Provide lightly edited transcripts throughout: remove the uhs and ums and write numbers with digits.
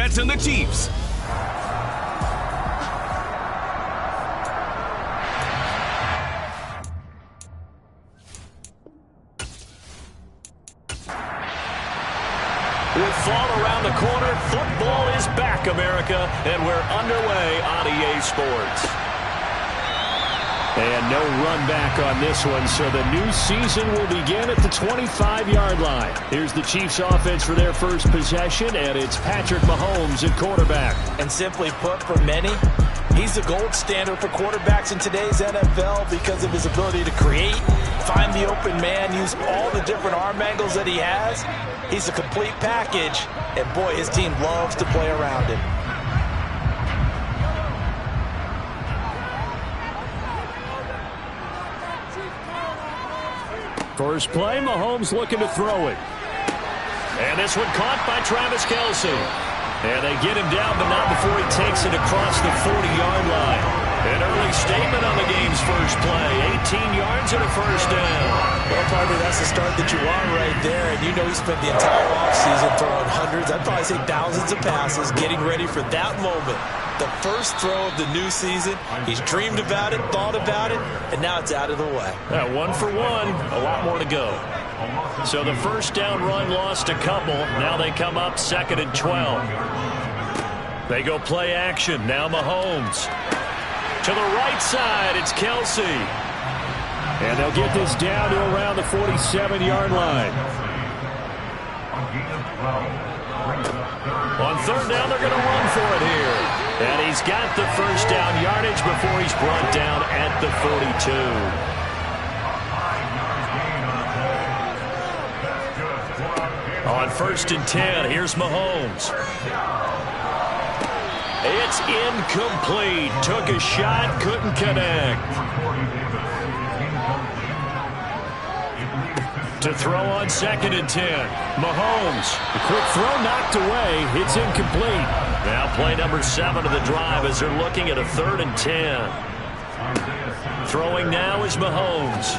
Jets and the Chiefs. With fall around the corner, football is back, America, and we're underway on EA Sports. And no run back on this one, so the new season will begin at the 25-yard line. Here's the Chiefs offense for their first possession, and it's Patrick Mahomes at quarterback. And simply put, for many, he's the gold standard for quarterbacks in today's NFL because of his ability to create, find the open man, use all the different arm angles that he has. He's a complete package, and boy, his team loves to play around him. First play, Mahomes looking to throw it. And this one caught by Travis Kelce. And they get him down, but not before he takes it across the 40-yard line. An early statement on the game's first play. 18 yards and a first down. Well, partner, that's the start that you want right there. And you know he spent the entire offseason throwing hundreds, I'd probably say thousands of passes, getting ready for that moment. The first throw of the new season. He's dreamed about it, thought about it, and now it's out of the way. 1 for 1, a lot more to go. So the first down run lost a couple. Now they come up 2nd and 12. They go play action. Now Mahomes. To the right side, it's Kelce. And they'll get this down to around the 47-yard line. On third down, they're going to run for it here. And he's got the first down yardage before he's brought down at the 42. On 1st and 10, here's Mahomes. It's incomplete. Took a shot, couldn't connect. To throw on 2nd and 10. Mahomes. The quick throw knocked away. It's incomplete. Now play number 7 of the drive as they're looking at a 3rd and 10. Throwing now is Mahomes.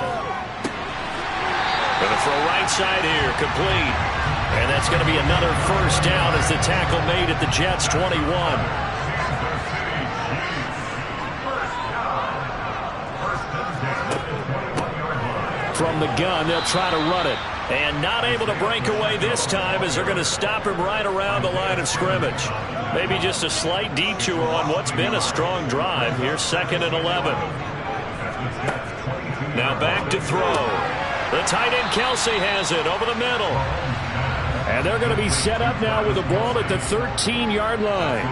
Going to throw right side here. Complete. And that's going to be another first down as the tackle made at the Jets' 21. From the gun, they'll try to run it. And not able to break away this time as they're going to stop him right around the line of scrimmage. Maybe just a slight detour on what's been a strong drive. Here's 2nd and 11. Now back to throw. The tight end Kelce has it over the middle. And they're going to be set up now with the ball at the 13-yard line.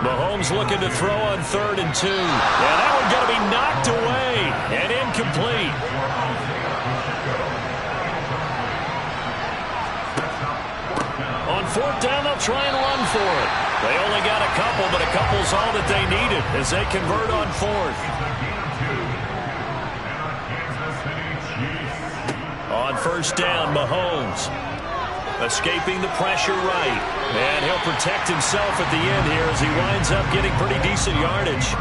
Mahomes looking to throw on 3rd and 2. And that one's going to be knocked away and incomplete. On 4th down, they'll try and run for it. They only got a couple, but a couple's all that they needed as they convert on 4th. On 1st down, Mahomes escaping the pressure right. And he'll protect himself at the end here as he winds up getting pretty decent yardage.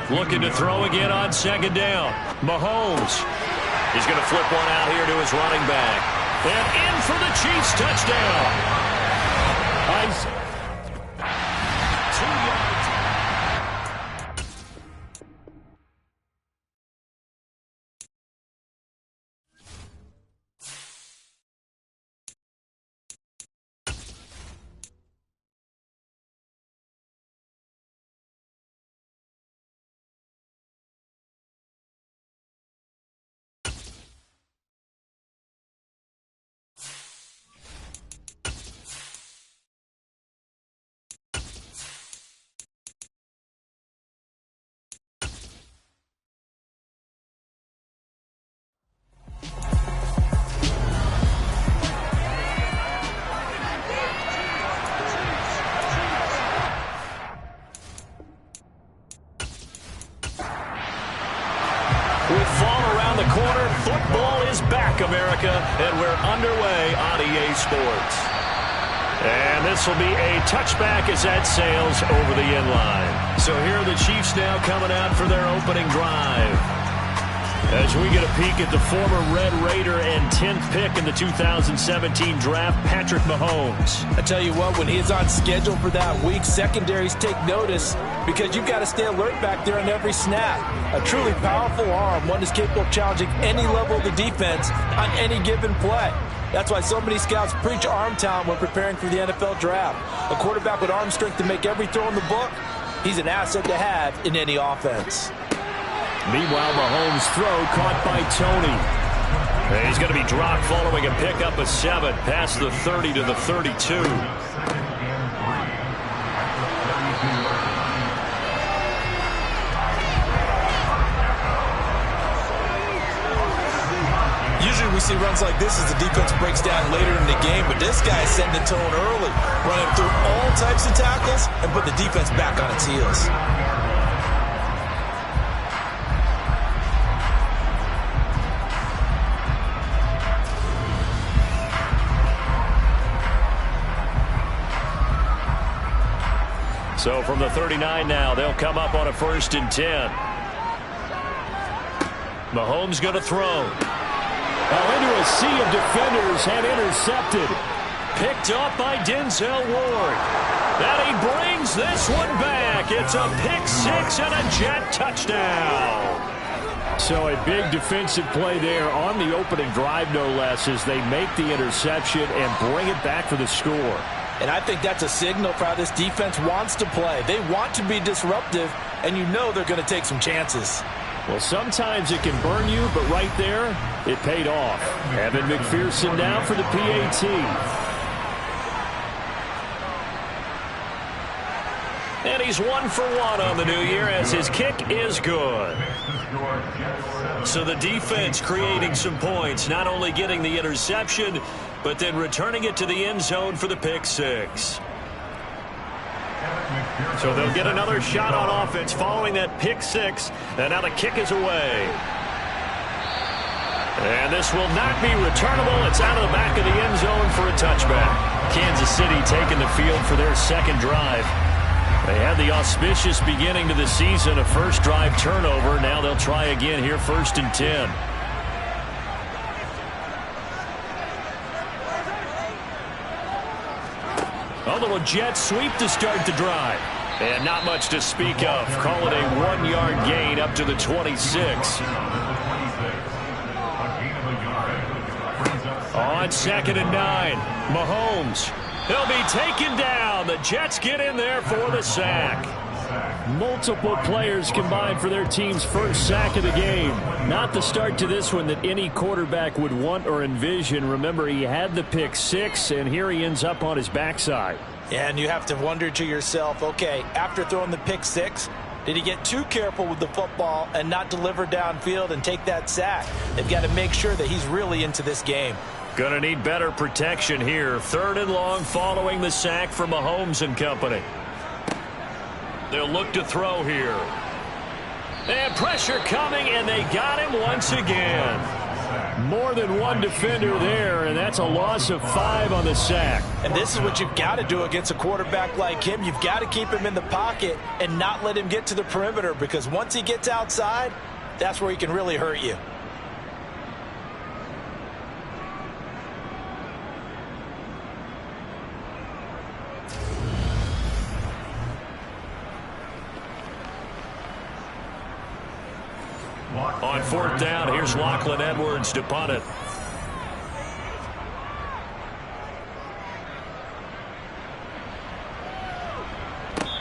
Looking to throw again on 2nd down. Mahomes. He's going to flip one out here to his running back. And in for the Chiefs touchdown. Nice. 2 yards. With fall around the corner, football is back, America, and we're underway on EA Sports. And this will be a touchback as that sails over the end line. So here are the Chiefs now coming out for their opening drive. As we get a peek at the former Red Raider and 10th pick in the 2017 draft, Patrick Mahomes. I tell you what, when he's on schedule for that week, secondaries take notice because you've got to stay alert back there on every snap. A truly powerful arm, one is capable of challenging any level of the defense on any given play. That's why so many scouts preach arm talent when preparing for the NFL draft. A quarterback with arm strength to make every throw in the book, he's an asset to have in any offense. Meanwhile, Mahomes' throw caught by Tony. And he's going to be dropped following a pickup of 7 past the 30 to the 32. Usually we see runs like this as the defense breaks down later in the game, but this guy's setting the tone early, running through all types of tackles and put the defense back on its heels. So from the 39 now, they'll come up on a 1st and 10. Mahomes going to throw. Into a sea of defenders and intercepted. Picked up by Denzel Ward. That he brings this one back. It's a pick 6 and a Jet touchdown. So a big defensive play there on the opening drive, no less, as they make the interception and bring it back for the score. And I think that's a signal for how this defense wants to play. They want to be disruptive, and you know they're going to take some chances. Well, sometimes it can burn you, but right there, it paid off. Evan McPherson now for the PAT. And he's 1 for 1 on the new year as his kick is good. So the defense creating some points, not only getting the interception, but then returning it to the end zone for the pick 6. So they'll get another shot on offense following that pick 6. And now the kick is away. And this will not be returnable. It's out of the back of the end zone for a touchback. Kansas City taking the field for their second drive. They had the auspicious beginning to the season, a first drive turnover. Now they'll try again here, 1st and 10. A little jet sweep to start the drive. And not much to speak of. Call it a 1-yard gain up to the 26. On 2nd and 9, Mahomes. He'll be taken down. The Jets get in there for the sack. Multiple players combined for their team's first sack of the game. Not the start to this one that any quarterback would want or envision. Remember, he had the pick 6, and here he ends up on his backside. And you have to wonder to yourself, okay, after throwing the pick 6, did he get too careful with the football and not deliver downfield and take that sack? They've got to make sure that he's really into this game. Going to need better protection here. 3rd and long following the sack for Mahomes and company. They'll look to throw here. And pressure coming, and they got him once again. More than one defender there, and that's a loss of 5 on the sack. And this is what you've got to do against a quarterback like him. You've got to keep him in the pocket and not let him get to the perimeter, because once he gets outside, that's where he can really hurt you. On 4th down, here's Lachlan Edwards to punt it.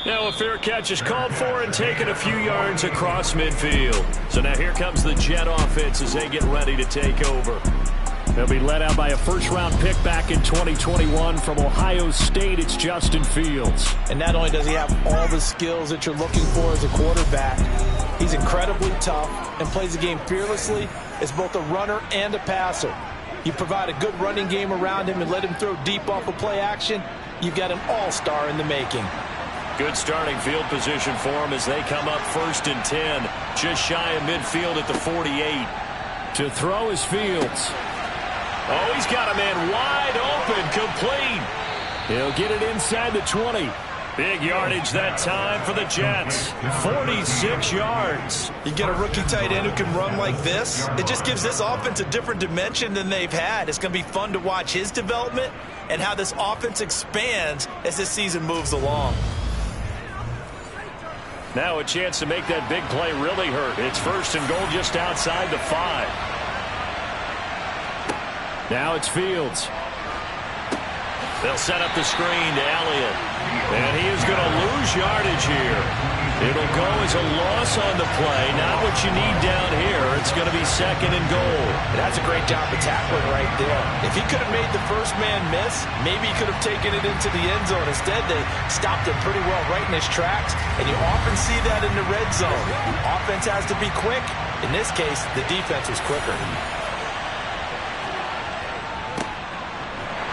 Now a fair catch is called for and taken a few yards across midfield. So now here comes the Jet offense as they get ready to take over. They'll be led out by a first-round pick back in 2021 from Ohio State. It's Justin Fields. And not only does he have all the skills that you're looking for as a quarterback, he's incredibly tough and plays the game fearlessly as both a runner and a passer. You provide a good running game around him and let him throw deep off of play action, you've got an all-star in the making. Good starting field position for him as they come up 1st and 10. Just shy of midfield at the 48. To throw is Fields. Oh, he's got a man wide open, complete. He'll get it inside the 20. Big yardage that time for the Jets. 46 yards. You get a rookie tight end who can run like this. It just gives this offense a different dimension than they've had. It's going to be fun to watch his development and how this offense expands as this season moves along. Now a chance to make that big play really hurt. It's 1st and goal just outside the 5. Now it's Fields. They'll set up the screen to Elliott. And he is going to lose yardage here. It'll go as a loss on the play. Not what you need down here. It's going to be 2nd and goal. That's a great job of tackling right there. If he could have made the first man miss, maybe he could have taken it into the end zone. Instead, they stopped him pretty well right in his tracks. And you often see that in the red zone. Offense has to be quick. In this case, the defense was quicker.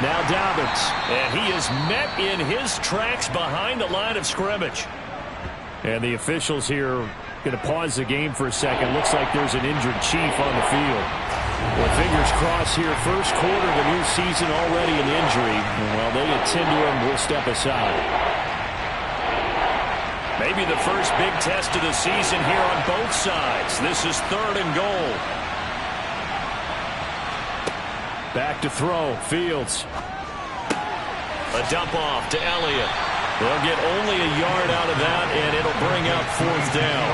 Now Dobbins. And he is met in his tracks behind the line of scrimmage. And the officials here going to pause the game for a second. Looks like there's an injured Chief on the field. Well, fingers crossed here. First quarter of the new season, already an injury. Well, they attend to him. We'll step aside. Maybe the first big test of the season here on both sides. This is 3rd and goal. Back to throw. Fields. A dump off to Elliott. They'll get only a yard out of that, and it'll bring up 4th down.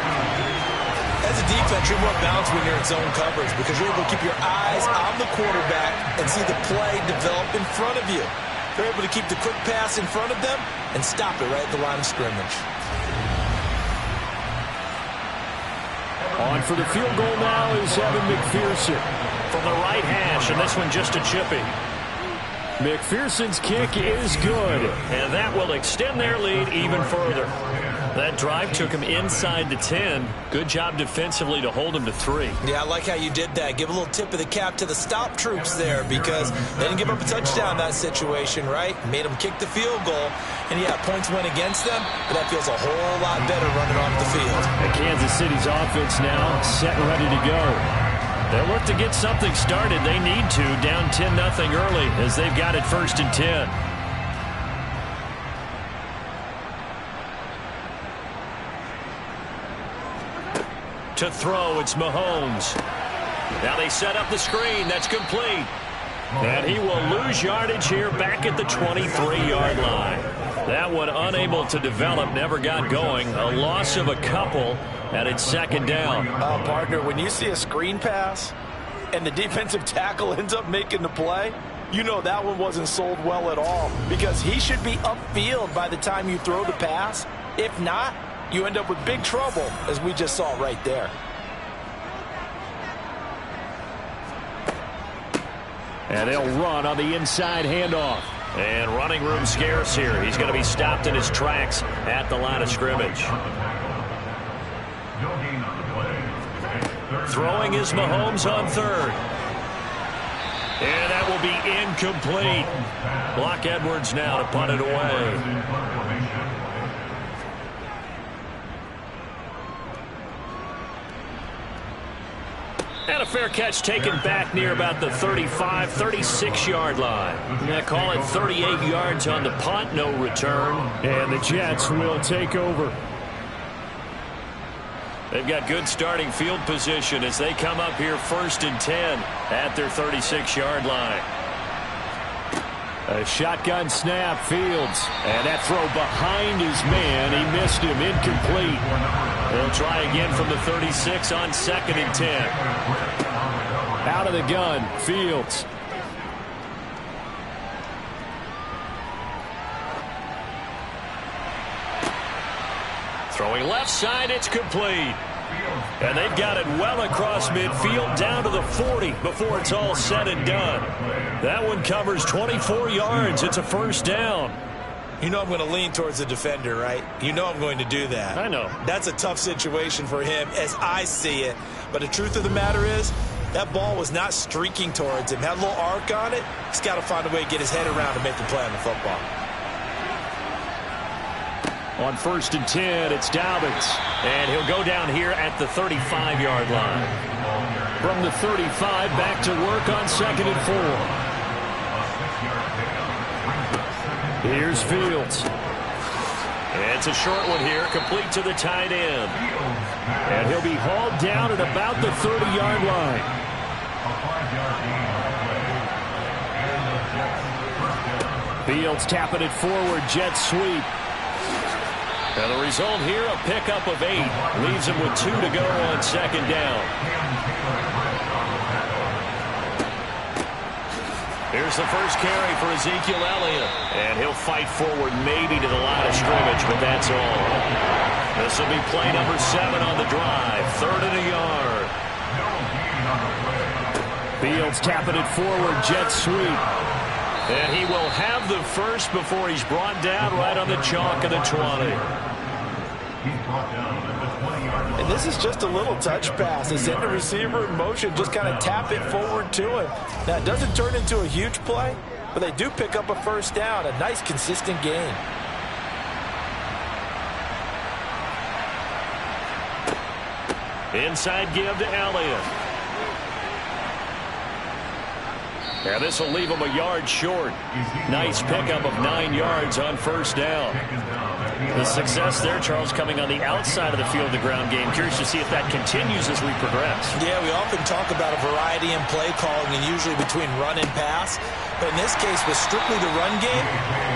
As a defense, you're more balanced when you're in zone coverage because you're able to keep your eyes on the quarterback and see the play develop in front of you. They're able to keep the quick pass in front of them and stop it right at the line of scrimmage. On for the field goal now is Evan McPherson. From the right hash, and this one just a chippy. McPherson's kick is good. And that will extend their lead even further. That drive took him inside the 10. Good job defensively to hold him to 3. Yeah, I like how you did that. Give a little tip of the cap to the stop troops there because they didn't give up a touchdown in that situation, right? Made them kick the field goal. And, yeah, points went against them, but that feels a whole lot better running off the field. And Kansas City's offense now set and ready to go. They'll look to get something started. They need to, down 10-0 early as they've got it 1st and 10. To throw, it's Mahomes. Now they set up the screen. That's complete. And he will lose yardage here back at the 23-yard line. That one unable to develop, never got going. A loss of a couple, and it's 2nd down. Partner, when you see a screen pass and the defensive tackle ends up making the play, you know that one wasn't sold well at all because he should be upfield by the time you throw the pass. If not, you end up with big trouble, as we just saw right there. And they'll run on the inside handoff. And running room scarce here. He's going to be stopped in his tracks at the line of scrimmage. Throwing is Mahomes on 3rd. And that will be incomplete. Block Edwards now to punt it away. And a fair catch taken back near about the 35, 36-yard line. Yeah, call it 38 yards on the punt, no return. And the Jets will take over. They've got good starting field position as they come up here 1st and 10 at their 36-yard line. A shotgun snap, Fields. And that throw behind his man. He missed him, incomplete. They'll try again from the 36 on 2nd and 10. Out of the gun, Fields. Throwing left side, it's complete. And they've got it well across midfield down to the 40 before it's all said and done. That one covers 24 yards. It's a 1st down. You know I'm going to lean towards the defender, right? You know I'm going to do that. I know. That's a tough situation for him as I see it. But the truth of the matter is, that ball was not streaking towards him. Had a little arc on it. He's got to find a way to get his head around and make the play on the football. On 1st and 10, it's Dobbins. And he'll go down here at the 35-yard line. From the 35, back to work on 2nd and 4. Here's Fields. It's a short one here, complete to the tight end. And he'll be hauled down at about the 30-yard line. Fields tapping it forward, jet sweep. And the result here, a pickup of 8. Leaves him with 2 to go on second down. Here's the first carry for Ezekiel Elliott. And he'll fight forward maybe to the line of scrimmage, but that's all. This will be play number 7 on the drive. 3rd and a yard. Fields tapping it forward, jet sweep. And he will have the first before he's brought down right on the chalk of the 20. And this is just a little touch pass. They send the receiver in motion, just kind of tap it forward to him. Now, it doesn't turn into a huge play, but they do pick up a first down. A nice, consistent gain. Inside give to Elliott. And this will leave him a yard short. Nice pickup of 9 yards on first down. The success there, Charles, coming on the outside of the field, the ground game. Curious to see if that continues as we progress. Yeah, we often talk about a variety in play calling and usually between run and pass. But in this case, with strictly the run game,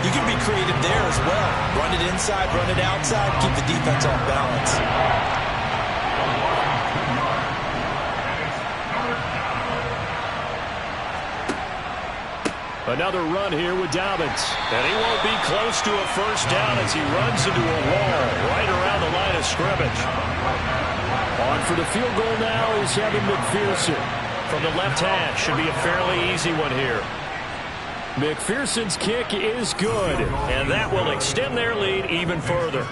you can be creative there as well. Run it inside, run it outside, keep the defense off balance. Another run here with Dobbins. And he won't be close to a first down as he runs into a wall right around the line of scrimmage. On for the field goal now is Evan McPherson. From the left hash, should be a fairly easy one here. McPherson's kick is good. And that will extend their lead even further.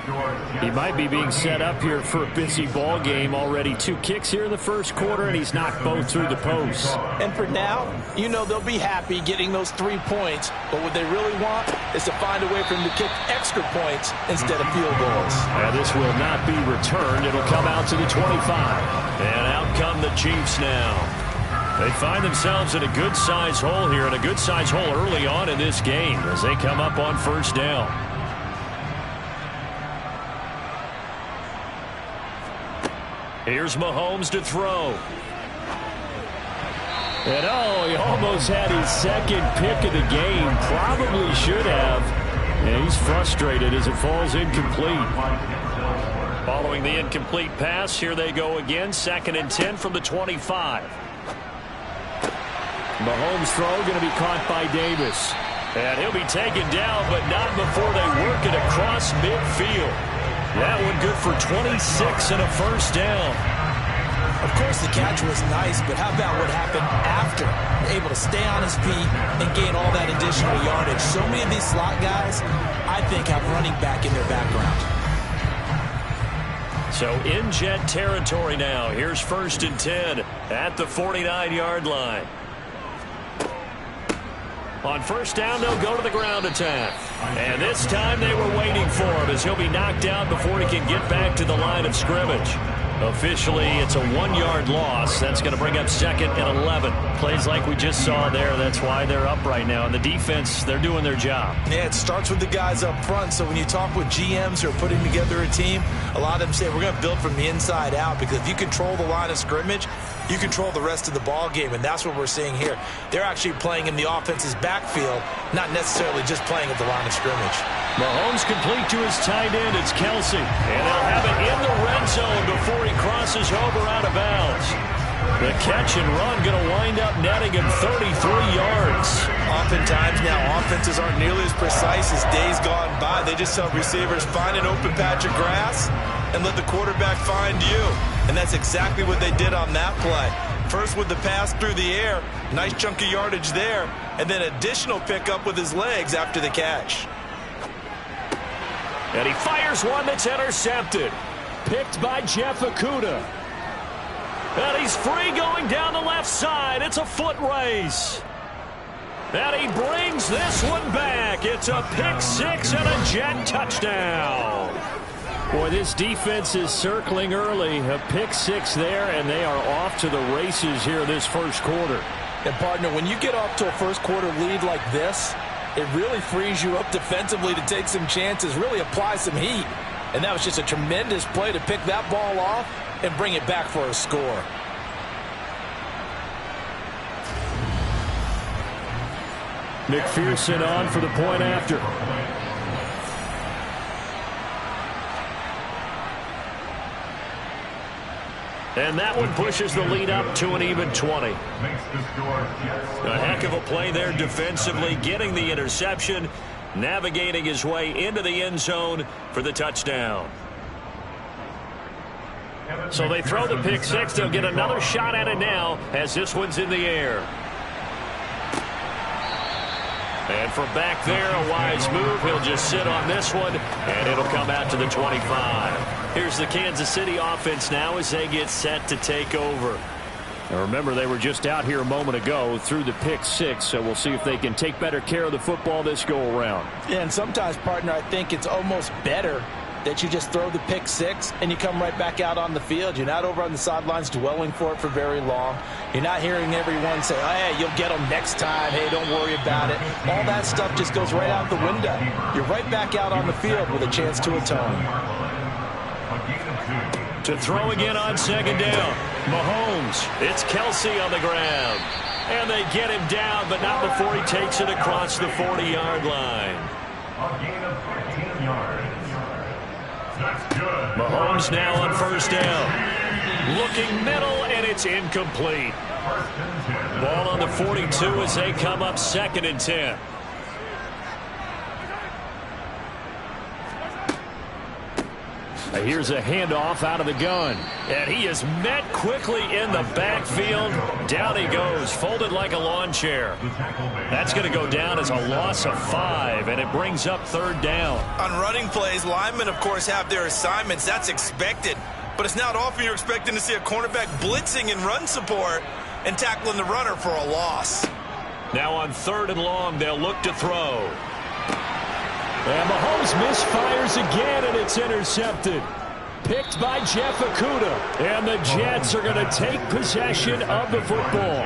He might be being set up here for a busy ball game. Already 2 kicks here in the first quarter, and he's knocked both through the posts. And for now, you know they'll be happy getting those 3 points, but what they really want is to find a way for him to kick extra points instead of field goals. And this will not be returned. It'll come out to the 25. And out come the Chiefs now. They find themselves in a good-size hole here, and a good-size hole early on in this game as they come up on first down. Here's Mahomes to throw. And oh, he almost had his second pick of the game. Probably should have. And he's frustrated as it falls incomplete. Following the incomplete pass, here they go again. 2nd and 10 from the 25. Mahomes' throw going to be caught by Davis. And he'll be taken down, but not before they work it across midfield. That one good for 26 and a first down. Of course, the catch was nice, but how about what happened after? Able to stay on his feet and gain all that additional yardage. So many of these slot guys, I think, have running back in their background. So in jet territory now. Here's 1st and 10 at the 49-yard line. On first down, they'll go to the ground attack. And this time they were waiting for him as he'll be knocked down before he can get back to the line of scrimmage. Officially, it's a 1-yard loss. That's going to bring up 2nd and 11. Plays like we just saw there. That's why they're up right now. And the defense, they're doing their job. Yeah, it starts with the guys up front. So when you talk with GMs who are putting together a team, a lot of them say we're going to build from the inside out, because if you control the line of scrimmage, you control the rest of the ball game, and that's what we're seeing here. They're actually playing in the offense's backfield, not necessarily just playing at the line of scrimmage. Mahomes complete to his tight end. It's Kelsey. And they'll have it in the red zone before he crosses over out of bounds. The catch and run going to wind up netting him 33 yards. Oftentimes now, offenses aren't nearly as precise as days gone by. They just tell receivers, find an open patch of grass and let the quarterback find you. And that's exactly what they did on that play. First with the pass through the air, nice chunk of yardage there, and then additional pickup with his legs after the catch. And he fires one that's intercepted. Picked by Jeff Okudah. And he's free going down the left side. It's a foot race. And he brings this one back. It's a pick 6 and a jet touchdown. Boy, this defense is circling early. A pick 6 there, and they are off to the races here this first quarter. And, partner, when you get off to a first quarter lead like this, it really frees you up defensively to take some chances, really apply some heat. And that was just a tremendous play to pick that ball off and bring it back for a score. McPherson on for the point after. And that one pushes the lead up to an even 20. A heck of a play there defensively, getting the interception, navigating his way into the end zone for the touchdown. So they throw the pick six. They'll get another shot at it now as this one's in the air. And from back there, a wise move. He'll just sit on this one, and it'll come out to the 25. Here's the Kansas City offense now as they get set to take over. Now remember, they were just out here a moment ago through the pick six, so we'll see if they can take better care of the football this go-around. Yeah, and sometimes, partner, I think it's almost better that you just throw the pick six and you come right back out on the field. You're not over on the sidelines dwelling for it for very long. You're not hearing everyone say, oh, hey, you'll get them next time. Hey, don't worry about it. All that stuff just goes right out the window. You're right back out on the field with a chance to atone. To throw again on second down. Mahomes. It's Kelsey on the ground. And they get him down, but not before he takes it across the 40-yard line. A gain of 15 yards. Mahomes now on first down. Looking middle, and it's incomplete. Ball on the 42 as they come up 2nd and 10. Here's a handoff out of the gun. And he is met quickly in the backfield. Down he goes, folded like a lawn chair. That's going to go down as a loss of 5, and it brings up 3rd down. On running plays, linemen, of course, have their assignments. That's expected. But it's not often you're expecting to see a cornerback blitzing in run support and tackling the runner for a loss. Now on 3rd and long, they'll look to throw. And Mahomes misfires again, and it's intercepted. Picked by Jeff Okudah. And the Jets are going to take possession of the football.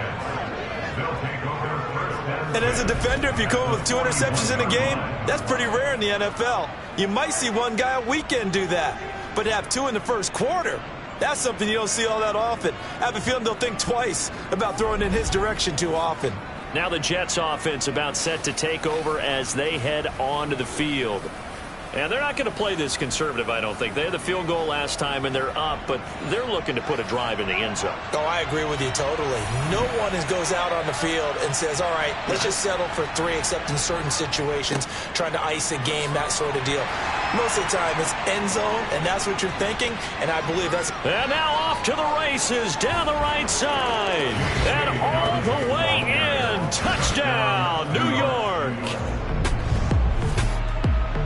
And as a defender, if you come with 2 interceptions in a game, that's pretty rare in the NFL. You might see one guy a weekend do that. But to have 2 in the first quarter, that's something you don't see all that often. I have a feeling they'll think twice about throwing in his direction too often. Now the Jets offense about set to take over as they head onto the field. And they're not going to play this conservative, I don't think. They had the field goal last time, and they're up, but they're looking to put a drive in the end zone. Oh, I agree with you totally. No one goes out on the field and says, all right, let's just settle for 3, except in certain situations, trying to ice a game, that sort of deal. Most of the time, it's end zone, and that's what you're thinking, and I believe that's... And now off to the races, down the right side, and all the way in. Touchdown, New York.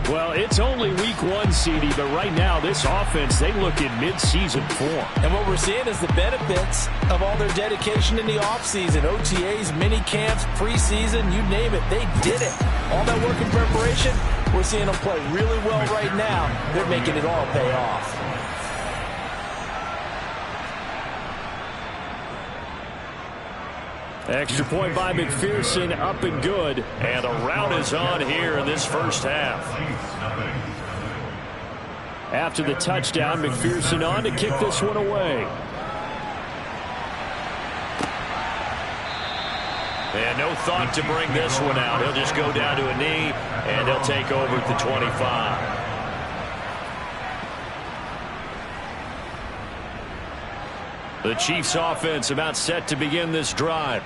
Well, it's only week 1, CD, but right now this offense, they look in mid-season form. And what we're seeing is the benefits of all their dedication in the offseason. OTAs, mini camps, preseason, you name it, they did it. All that work in preparation, we're seeing them play really well right now. They're making it all pay off. Extra point by McPherson, up and good. And a rout is on here in this first half. After the touchdown, McPherson on to kick this one away. And no thought to bring this one out. He'll just go down to a knee, and he'll take over at the 25. The Chiefs offense about set to begin this drive.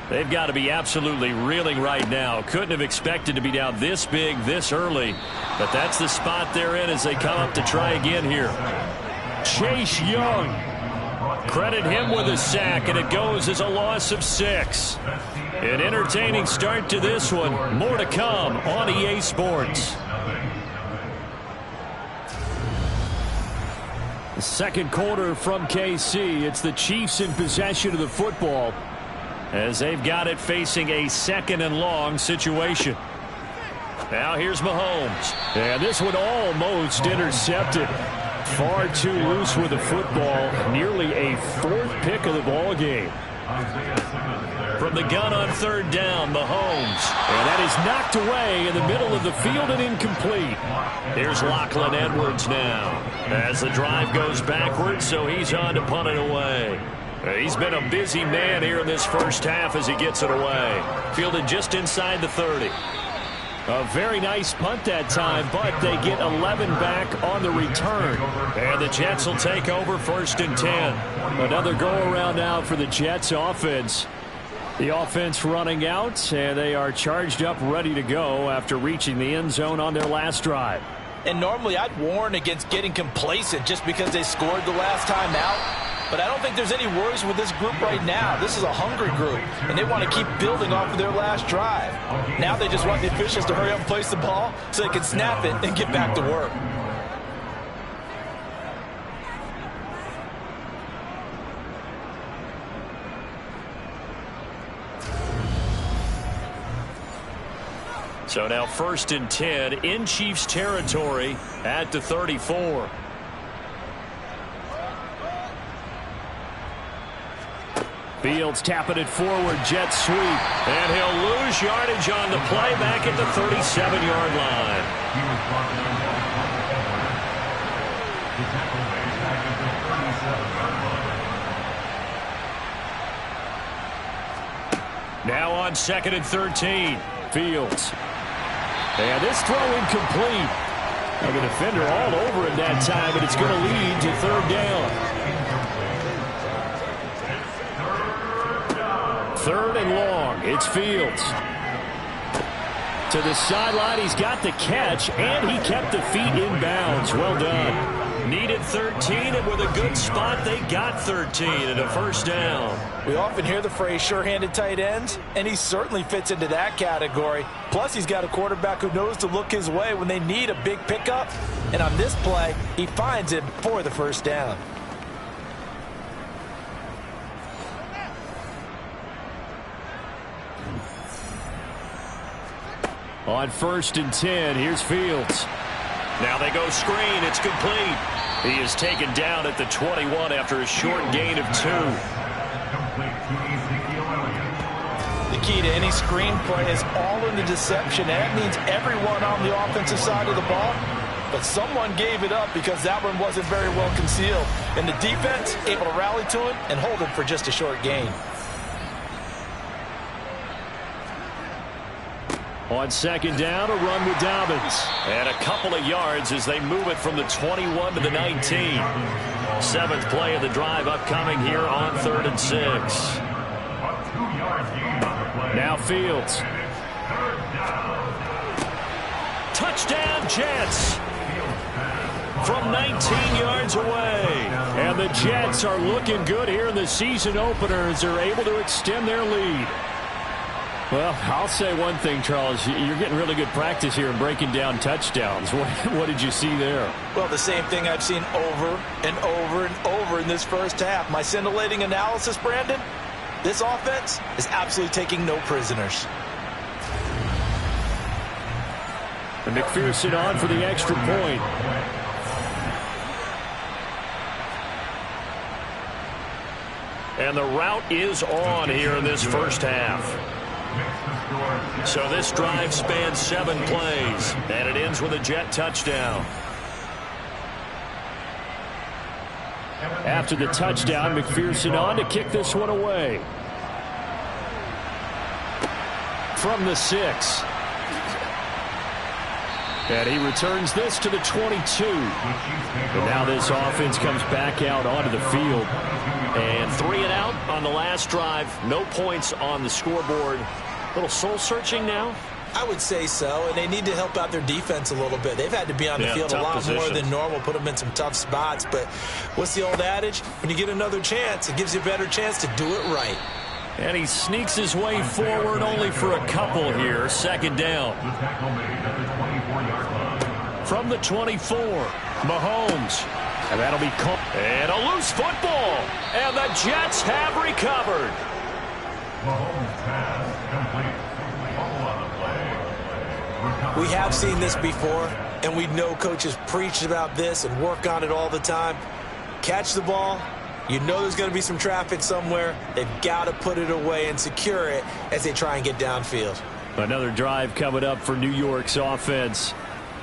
They've got to be absolutely reeling right now. Couldn't have expected to be down this big this early, but that's the spot they're in as they come up to try again here. Chase Young. Credit him with a sack, and it goes as a loss of 6. An entertaining start to this one. More to come on EA Sports. The second quarter from KC. It's the Chiefs in possession of the football as they've got it facing a 2nd and long situation. Now here's Mahomes. And this one almost intercepted. Far too loose with the football. Nearly a 4th pick of the ball game. From the gun on third down, Mahomes. And that is knocked away in the middle of the field and incomplete. Here's Lachlan Edwards now. As the drive goes backwards, so he's on to punt it away. He's been a busy man here in this first half as he gets it away. Fielded just inside the 30. A very nice punt that time, but they get 11 back on the return. And the Jets will take over 1st and 10. Another go-around now for the Jets offense. The offense running out, and they are charged up, ready to go after reaching the end zone on their last drive. And normally I'd warn against getting complacent just because they scored the last time out. But I don't think there's any worries with this group right now. This is a hungry group, and they want to keep building off of their last drive. Now they just want the officials to hurry up and place the ball so they can snap it and get back to work. So now 1st and 10 in Chiefs territory at the 34. Fields tapping it forward, jet sweep. And he'll lose yardage on the play back at the 37-yard line. Now on 2nd and 13. Fields. And this throw incomplete. And the defender all over it that time, but it's going to lead to 3rd down. 3rd and long. It's Fields. To the sideline. He's got the catch, and he kept the feet in bounds. Well done. Needed 13, and with a good spot, they got 13 and a 1st down. We often hear the phrase sure-handed tight ends, and he certainly fits into that category. Plus, he's got a quarterback who knows to look his way when they need a big pickup. And on this play, he finds it for the 1st down. On 1st and 10, here's Fields. Now they go screen. It's complete. He is taken down at the 21 after a short gain of 2. The key to any screen play is all in the deception. That means everyone on the offensive side of the ball. But someone gave it up because that one wasn't very well concealed. And the defense able to rally to it and hold it for just a short gain. On 2nd down, a run with Dobbins. And a couple of yards as they move it from the 21 to the 19. 7th play of the drive upcoming here on 3rd and 6. Now Fields. Touchdown, Jets. From 19 yards away. And the Jets are looking good here in the season opener as they're able to extend their lead. Well, I'll say one thing, Charles. You're getting really good practice here in breaking down touchdowns. What did you see there? Well, the same thing I've seen over and over and over in this first half. My scintillating analysis, Brandon, this offense is absolutely taking no prisoners. And McPherson on for the extra point. And the route is on here in this first half. So this drive spans 7 plays, and it ends with a Jet touchdown. After the touchdown, McPherson on to kick this one away. From the 6. And he returns this to the 22. And now this offense comes back out onto the field. And 3 and out on the last drive. No points on the scoreboard. A little soul-searching now? I would say so, and they need to help out their defense a little bit. They've had to be on the field a lot more than normal, put them in some tough spots. But what's the old adage? When you get another chance, it gives you a better chance to do it right. And he sneaks his way forward only for a couple here. 2nd down. From the 24, Mahomes. And that'll be caught. And a loose football. And the Jets have recovered. We have seen this before, and we know coaches preach about this and work on it all the time. Catch the ball, You know there's going to be some traffic somewhere. They've got to put it away and secure it as they try and get downfield. Another drive coming up for New York's offense.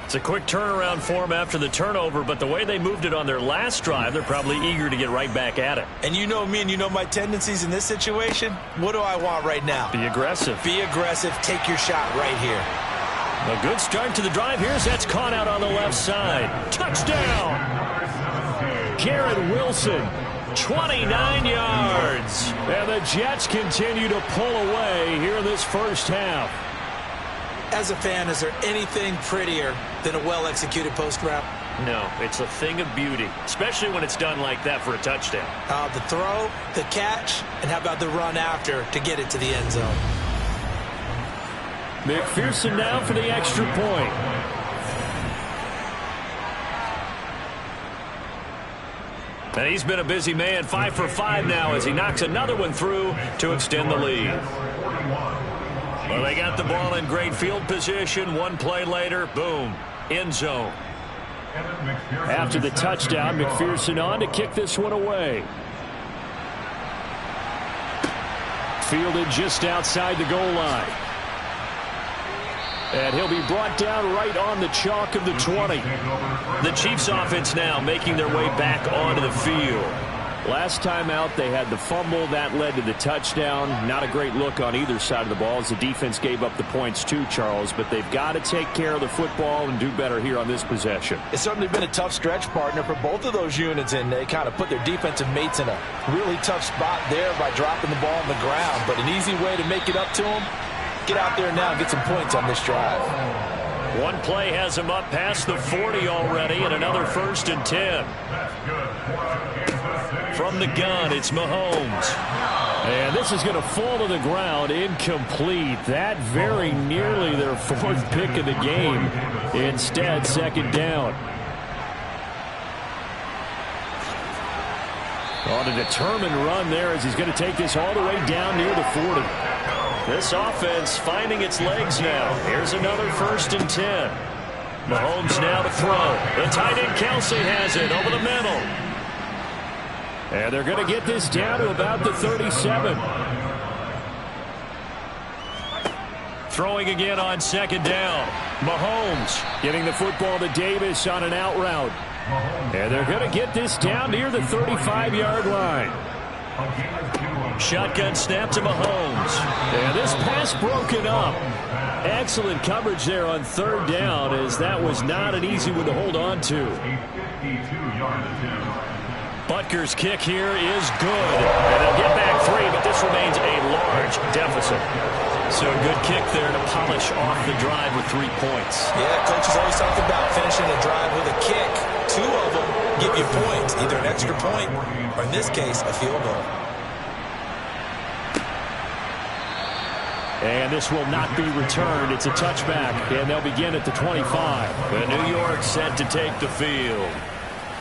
It's a quick turnaround for them after the turnover, but the way they moved it on their last drive, they're probably eager to get right back at it. And you know me and you know my tendencies in this situation. What do I want right now? Be aggressive. Be aggressive. Take your shot right here. A good start to the drive. That's caught out on the left side. Touchdown! Garrett Wilson, 29 yards. And the Jets continue to pull away here in this first half. As a fan, is there anything prettier than a well-executed post route? No, it's a thing of beauty, especially when it's done like that for a touchdown. The throw, the catch, and how about the run after to get it to the end zone? McPherson now for the extra point. And he's been a busy man, 5 for 5 now as he knocks another one through to extend the lead. Well, they got the ball in great field position. One play later, boom, end zone. After the touchdown, McPherson on to kick this one away. Fielded just outside the goal line. And he'll be brought down right on the chalk of the 20. The Chiefs offense now making their way back onto the field. Last time out, they had the fumble. That led to the touchdown. Not a great look on either side of the ball as the defense gave up the points too, Charles. But they've got to take care of the football and do better here on this possession. It's certainly been a tough stretch, partner, for both of those units, and they kind of put their defensive mates in a really tough spot there by dropping the ball on the ground. But an easy way to make it up to them, get out there now and get some points on this drive. One play has him up past the 40 already, and another 1st and 10. From the gun, it's Mahomes. And this is going to fall to the ground, incomplete. That very nearly their 4th pick of the game. Instead, 2nd down. On a determined run there as he's going to take this all the way down near the 40. This offense finding its legs now. Here's another 1st and 10. Mahomes now to throw. The tight end Kelsey has it over the middle. And they're going to get this down to about the 37. Throwing again on 2nd down. Mahomes getting the football to Davis on an out route. And they're going to get this down near the 35-yard line. Shotgun snap to Mahomes. And this pass broken up. Excellent coverage there on 3rd down as that was not an easy one to hold on to. Butker's kick here is good. And they'll get back 3, but this remains a large deficit. So a good kick there to polish off the drive with 3 points. Yeah, coaches always talk about finishing a drive with a kick. 2 of them give you points, either an extra point or, in this case, a field goal. And this will not be returned. It's a touchback, and they'll begin at the 25. And New York set to take the field.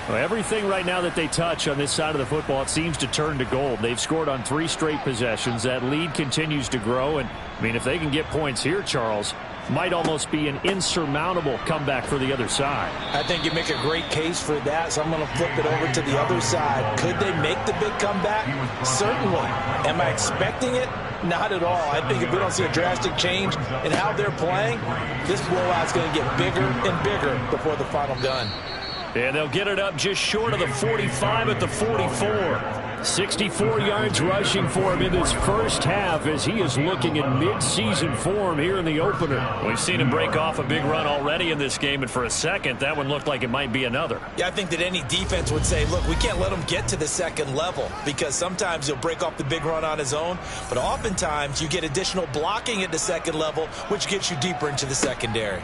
Well, everything right now that they touch on this side of the football, it seems to turn to gold. They've scored on 3 straight possessions. That lead continues to grow. And, I mean, if they can get points here, Charles, might almost be an insurmountable comeback for the other side. I think you make a great case for that, so I'm going to flip it over to the other side. Could they make the big comeback? Certainly. Am I expecting it? Not at all. I think if we don't see a drastic change in how they're playing, this blowout's going to get bigger and bigger before the final gun. And they'll get it up just short of the 45 at the 44. 64 yards rushing for him in this first half as he is looking in mid-season form here in the opener. We've seen him break off a big run already in this game, and for a second, that one looked like it might be another. Yeah, I think that any defense would say, look, we can't let him get to the 2nd level because sometimes he'll break off the big run on his own, but oftentimes you get additional blocking at the 2nd level, which gets you deeper into the secondary.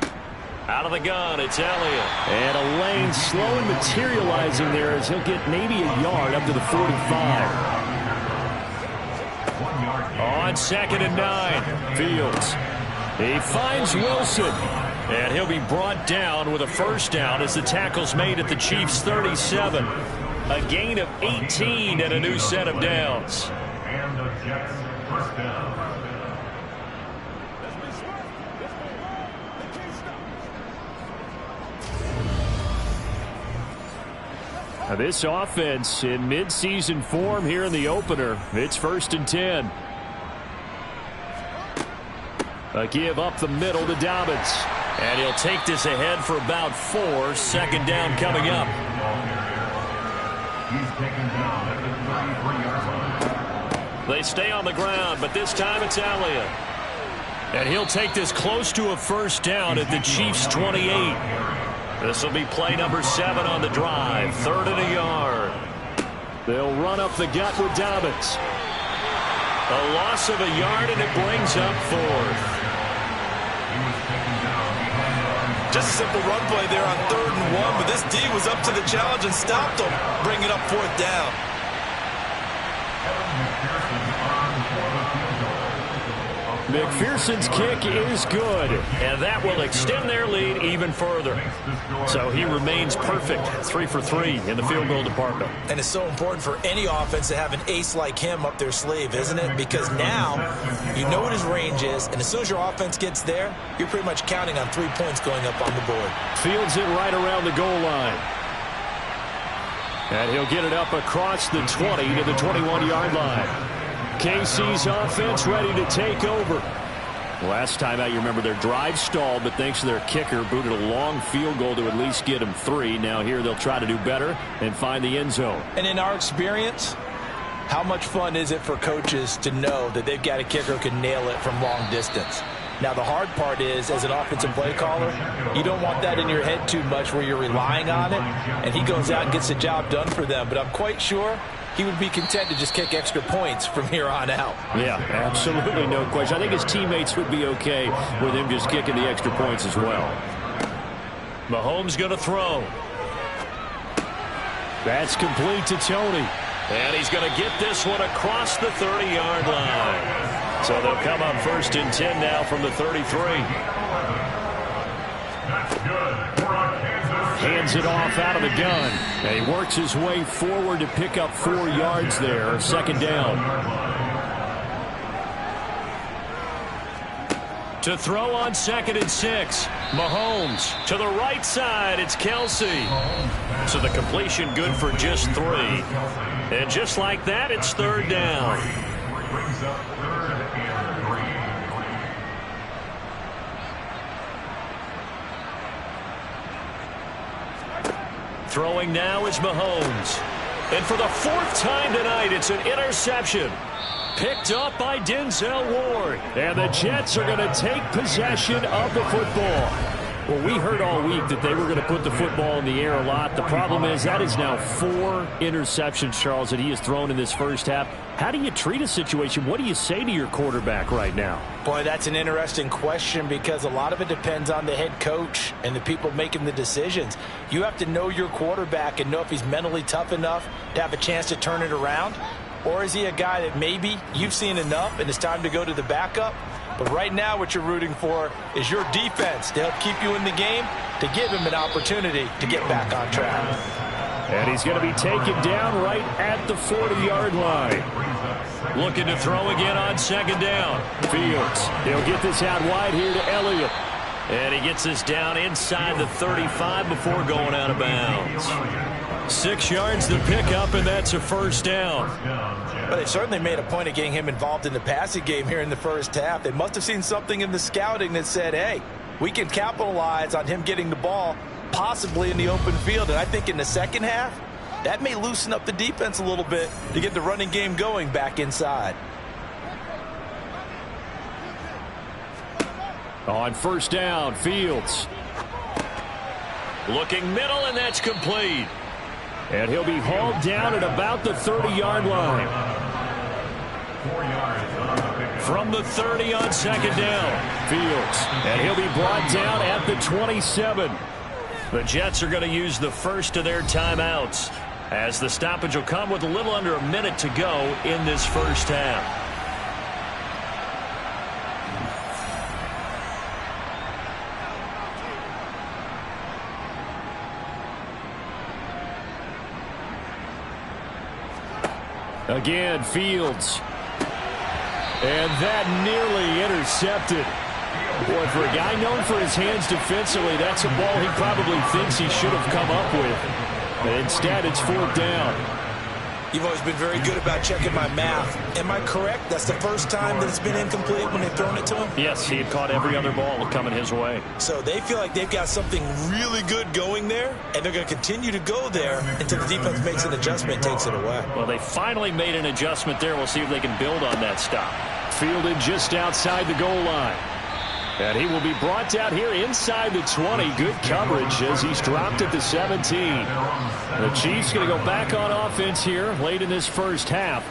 Out of the gun, it's Elliott. And a lane slow and materializing there as he'll get maybe a yard up to the 45. On 2nd and 9. Fields. He finds Wilson. And he'll be brought down with a 1st down as the tackle's made at the Chiefs' 37. A gain of 18 and a new set of downs. And the Jets' 1st down. This offense in midseason form here in the opener. It's 1st and 10. A give up the middle to Dobbins. And he'll take this ahead for about 4. 2nd down coming up. He's taken down at the 33-yard line. They stay on the ground, but this time it's Elliott. And he'll take this close to a 1st down at the Chiefs' 28. This will be play number 7 on the drive. 3rd and a yard. They'll run up the gut with Dobbins. A loss of a yard, and it brings up 4th. Just a simple run play there on 3rd and 1, but this D was up to the challenge and stopped him, bringing up 4th down. McPherson's kick is good, and that will extend their lead even further. So he remains perfect, 3 for 3 in the field goal department. And it's so important for any offense to have an ace like him up their sleeve, isn't it? Because now you know what his range is, and as soon as your offense gets there, you're pretty much counting on 3 points going up on the board. Fields it right around the goal line. And he'll get it up across the 20 to the 21-yard line. KC's offense ready to take over. Last time out, you remember their drive stalled, but thanks to their kicker, booted a long field goal to at least get them 3. Now here they'll try to do better and find the end zone. And in our experience, how much fun is it for coaches to know that they've got a kicker who can nail it from long distance? Now, the hard part is, as an offensive play caller, you don't want that in your head too much where you're relying on it, and he goes out and gets the job done for them. But I'm quite sure he would be content to just kick extra points from here on out. Yeah, absolutely no question. I think his teammates would be okay with him just kicking the extra points as well. Mahomes going to throw. That's complete to Tony. And he's going to get this one across the 30-yard line. So they'll come up 1st and 10 now from the 33. Hands it off out of the gun. And he works his way forward to pick up 4 yards there. 2nd down. To throw on 2nd and 6. Mahomes to the right side. It's Kelsey. So the completion good for just 3. And just like that, it's 3rd down. Throwing now is Mahomes. And for the 4th time tonight, it's an interception. Picked up by Denzel Ward. And the Jets are going to take possession of the football. Well, we heard all week that they were going to put the football in the air a lot. The problem is that is now 4 interceptions, Charles, that he has thrown in this first half. How do you treat a situation? What do you say to your quarterback right now? Boy, that's an interesting question because a lot of it depends on the head coach and the people making the decisions. You have to know your quarterback and know if he's mentally tough enough to have a chance to turn it around. Or is he a guy that maybe you've seen enough and it's time to go to the backup? But right now what you're rooting for is your defense to help keep you in the game, to give him an opportunity to get back on track. And he's going to be taken down right at the 40-yard line. Looking to throw again on 2nd down. Fields. He'll get this out wide here to Elliott. And he gets this down inside the 35 before going out of bounds. 6 yards to pick up, and that's a 1st down. But they certainly made a point of getting him involved in the passing game here in the first half. They must have seen something in the scouting that said, hey, we can capitalize on him getting the ball possibly in the open field. And I think in the second half, that may loosen up the defense a little bit to get the running game going back inside. On 1st down, Fields. Looking middle, and that's complete. And he'll be hauled down at about the 30-yard line. From the 30 on 2nd down. Fields. And he'll be brought down at the 27. The Jets are going to use the first of their timeouts, as the stoppage will come with a little under a minute to go in this first half. Again, Fields. And that nearly intercepted. Boy, for a guy known for his hands defensively, that's a ball he probably thinks he should have come up with. Instead, it's 4th down. You've always been very good about checking my math. Am I correct? That's the first time that it's been incomplete when they've thrown it to him? Yes, he had caught every other ball coming his way. So they feel like they've got something really good going there, and they're going to continue to go there until the defense makes an adjustment and takes it away. Well, they finally made an adjustment there. We'll see if they can build on that stop. Fielded just outside the goal line. And he will be brought down here inside the 20. Good coverage as he's dropped at the 17. The Chiefs going to go back on offense here late in this first half.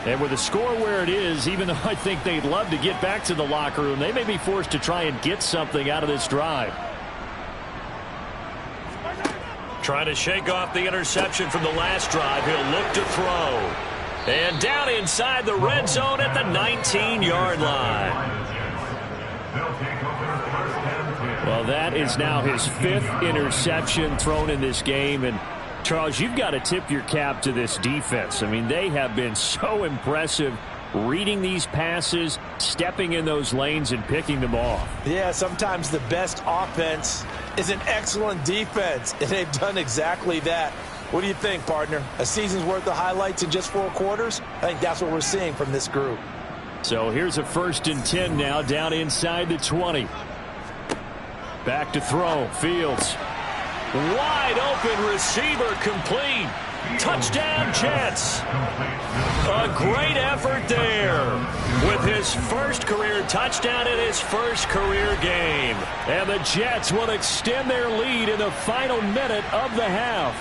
And with the score where it is, even though I think they'd love to get back to the locker room, they may be forced to try and get something out of this drive. Trying to shake off the interception from the last drive. He'll look to throw. And down inside the red zone at the 19-yard line. Well, that is now his 5th interception thrown in this game. And, Charles, you've got to tip your cap to this defense. I mean, they have been so impressive reading these passes, stepping in those lanes, and picking them off. Yeah, sometimes the best offense is an excellent defense, and they've done exactly that. What do you think, partner? A season's worth of highlights in just 4 quarters? I think that's what we're seeing from this group. So here's a 1st and 10 now down inside the 20. Back to throw. Fields. Wide open receiver complete. Touchdown Jets. A great effort there with his first career touchdown in his first career game. And the Jets will extend their lead in the final minute of the half.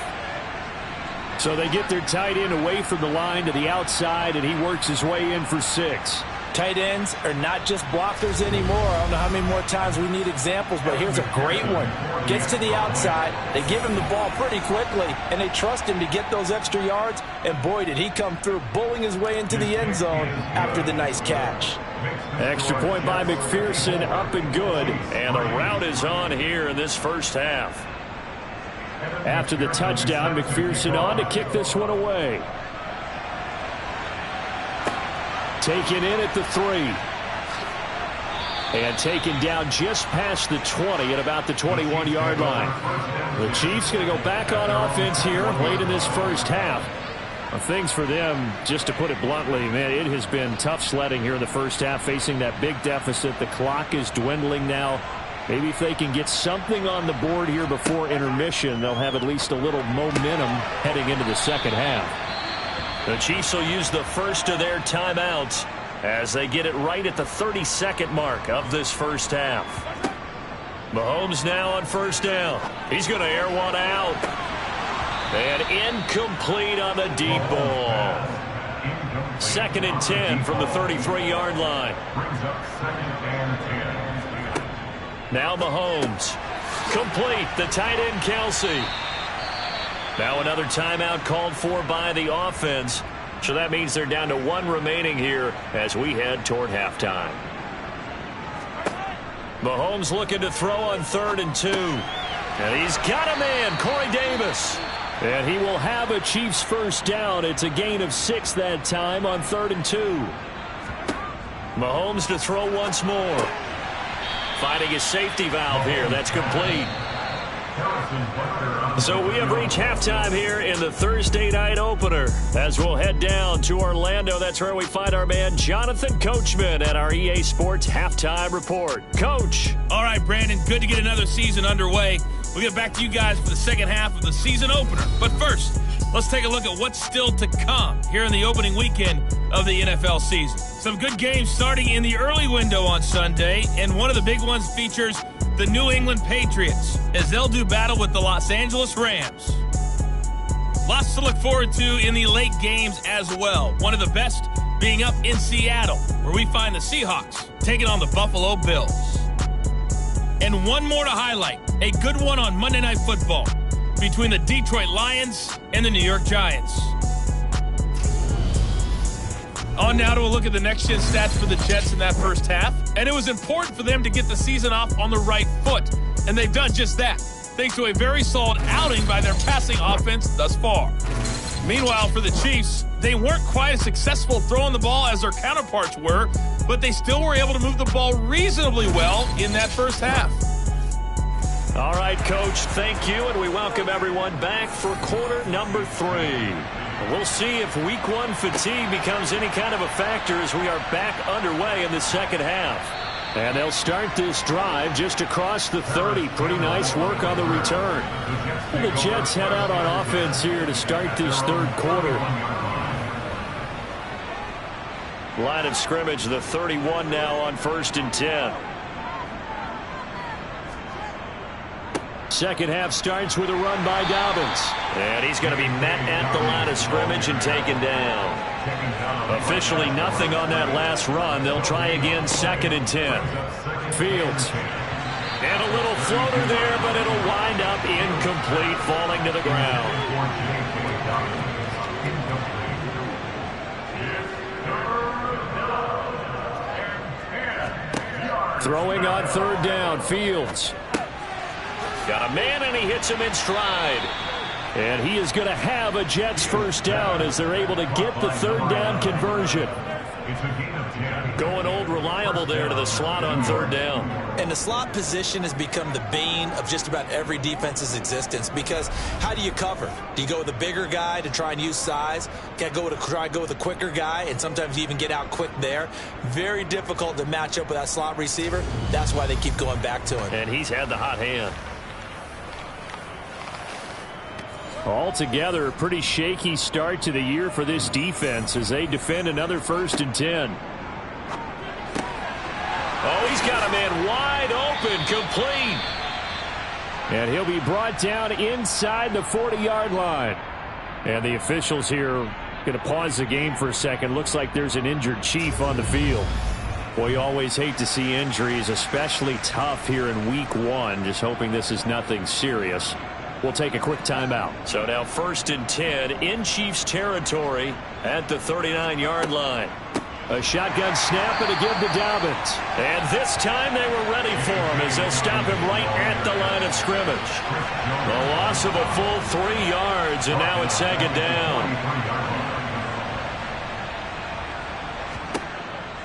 So they get their tight end away from the line to the outside, and he works his way in for 6. Tight ends are not just blockers anymore. I don't know how many more times we need examples, but here's a great one. Gets to the outside, they give him the ball pretty quickly, and they trust him to get those extra yards, and boy, did he come through, bowling his way into the end zone after the nice catch. Extra point by McPherson, up and good. And the route is on here in this first half. After the touchdown, McPherson on to kick this one away. Taken in at the 3. And taken down just past the 20 at about the 21-yard line. The Chiefs going to go back on offense here late in this first half. Well, things for them, just to put it bluntly, man, it has been tough sledding here in the first half, facing that big deficit. The clock is dwindling now. Maybe if they can get something on the board here before intermission, they'll have at least a little momentum heading into the second half. The Chiefs will use the first of their timeouts as they get it right at the 32nd mark of this first half. Mahomes now on 1st down. He's going to air one out. And incomplete on the deep ball. 2nd and 10 from the 33-yard line. Now Mahomes. Complete. The tight end, Kelsey. Now another timeout called for by the offense. So that means they're down to 1 remaining here as we head toward halftime. Mahomes looking to throw on 3rd and 2. And he's got a man, Corey Davis. And he will have a Chiefs 1st down. It's a gain of 6 that time on 3rd and 2. Mahomes to throw once more. Finding his safety valve here. That's complete. So we have reached halftime here in the Thursday night opener. As we'll head down to Orlando, that's where we find our man Jonathan Coachman at our EA Sports Halftime Report. Coach. All right, Brandon, good to get another season underway. We'll get back to you guys for the second half of the season opener. But first, let's take a look at what's still to come here in the opening weekend of the NFL season. Some good games starting in the early window on Sunday, and one of the big ones features the New England Patriots as they'll do battle with the Los Angeles Rams. Lots to look forward to in the late games as well. One of the best being up in Seattle, where we find the Seahawks taking on the Buffalo Bills. And one more to highlight, a good one on Monday Night Football between the Detroit Lions and the New York Giants. On now to a look at the next-gen stats for the Jets in that first half. And it was important for them to get the season off on the right foot. And they've done just that, thanks to a very solid outing by their passing offense thus far. Meanwhile, for the Chiefs, they weren't quite as successful throwing the ball as their counterparts were, but they still were able to move the ball reasonably well in that first half. All right, Coach, thank you, and we welcome everyone back for quarter number 3. We'll see if week 1 fatigue becomes any kind of a factor as we are back underway in the second half. And they'll start this drive just across the 30. Pretty nice work on the return. And the Jets head out on offense here to start this third quarter. Line of scrimmage, the 31 now on 1st and 10. Second half starts with a run by Dobbins. And he's going to be met at the line of scrimmage and taken down. Officially nothing on that last run. They'll try again 2nd and 10. Fields. And a little floater there, but it'll wind up incomplete, falling to the ground. Throwing on 3rd down, Fields. Got a man, and he hits him in stride. And he is going to have a Jets first down as they're able to get the 3rd down conversion. Going old reliable there to the slot on 3rd down. And the slot position has become the bane of just about every defense's existence, because how do you cover? Do you go with a bigger guy to try and use size? Got to try and go with a quicker guy, and sometimes you even get out quick there. Very difficult to match up with that slot receiver. That's why they keep going back to him. And he's had the hot hand. Altogether, a pretty shaky start to the year for this defense as they defend another 1st and 10. Oh, he's got a man wide open, complete. And he'll be brought down inside the 40-yard line. And the officials here going to pause the game for a second. Looks like there's an injured Chief on the field. Boy, you always hate to see injuries, especially tough here in week 1. Just hoping this is nothing serious. We'll take a quick timeout. So now 1st and 10 in Chiefs territory at the 39-yard line. A shotgun snap and a give to Dobbins. And this time they were ready for him as they'll stop him right at the line of scrimmage. A loss of a full 3 yards, and now it's 2nd down.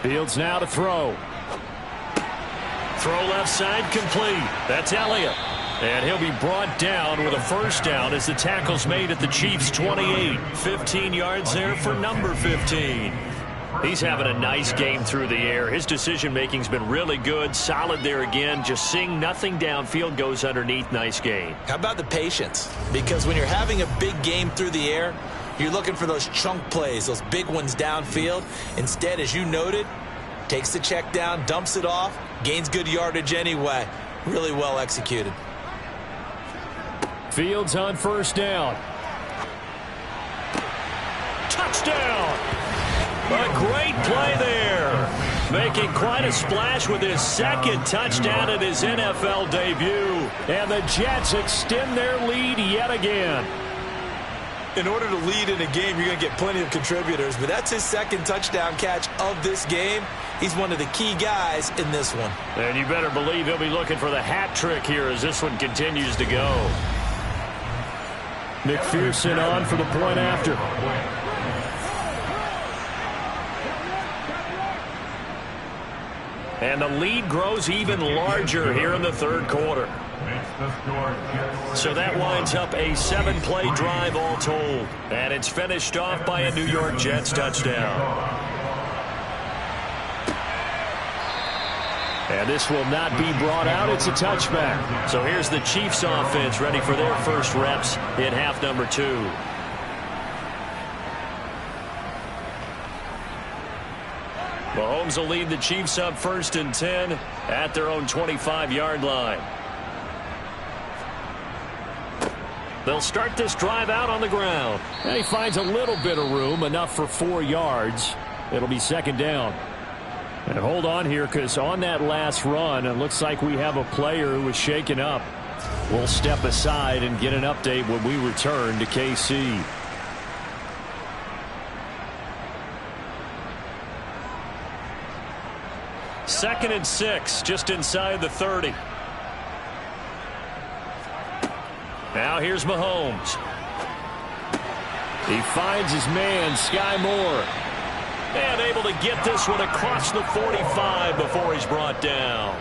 Fields now to throw. Throw left side complete. That's Elliott. And he'll be brought down with a first down as the tackle's made at the Chiefs' 28. 15 yards there for number 15. He's having a nice game through the air. His decision-making's been really good. Solid there again. Just seeing nothing downfield, goes underneath. Nice game. How about the patience? Because when you're having a big game through the air, you're looking for those chunk plays, those big ones downfield. Instead, as you noted, takes the check down, dumps it off, gains good yardage anyway. Really well executed. Fields on first down. Touchdown! A great play there. Making quite a splash with his 2nd touchdown in his NFL debut. And the Jets extend their lead yet again. In order to lead in a game, you're going to get plenty of contributors, but that's his 2nd touchdown catch of this game. He's one of the key guys in this one. And you better believe he'll be looking for the hat trick here as this one continues to go. McPherson on for the point after. And the lead grows even larger here in the 3rd quarter. So that winds up a 7-play drive all told. And it's finished off by a New York Jets touchdown. And this will not be brought out. It's a touchback. So here's the Chiefs offense ready for their first reps in half number 2. Mahomes will lead the Chiefs up 1st and 10 at their own 25-yard line. They'll start this drive out on the ground. And he finds a little bit of room, enough for 4 yards. It'll be 2nd down. And hold on here, because on that last run, it looks like we have a player who was shaken up. We'll step aside and get an update when we return to KC. Second and 6, just inside the 30. Now here's Mahomes. He finds his man, Sky Moore. And able to get this one across the 45 before he's brought down.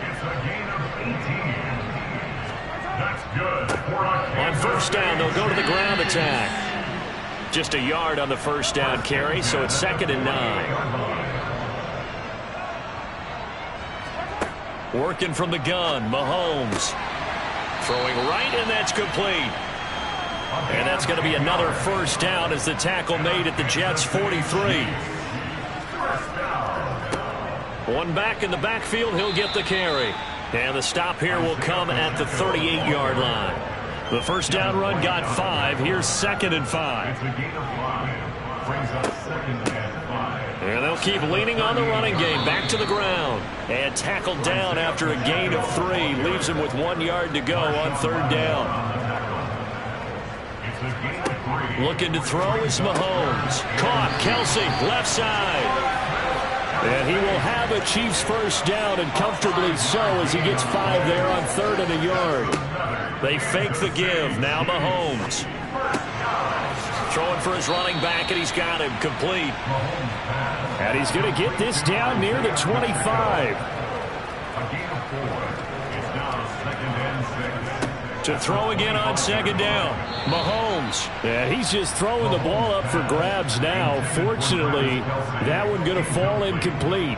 first down. They'll go to the ground attack. Just a yard on the first down carry, so it's 2nd and 9. Working from the gun, Mahomes. Throwing right, and that's complete. And that's going to be another first down as the tackle made at the Jets' 43. One back in the backfield, he'll get the carry. And the stop here will come at the 38-yard line. The first down run got 5. Here's 2nd and 5. And they'll keep leaning on the running game. Back to the ground. And tackled down after a gain of 3. Leaves him with 1 yard to go on 3rd down. Looking to throw is Mahomes. Caught. Kelsey, left side. And he will have a Chiefs first down, and comfortably so, as he gets 5 there on 3rd and a yard. They fake the give. Now Mahomes. Throwing for his running back, and he's got him complete. And he's going to get this down near the 25. To throw again on 2nd down. Mahomes. And he's just throwing the ball up for grabs now. Fortunately, that one going to fall incomplete.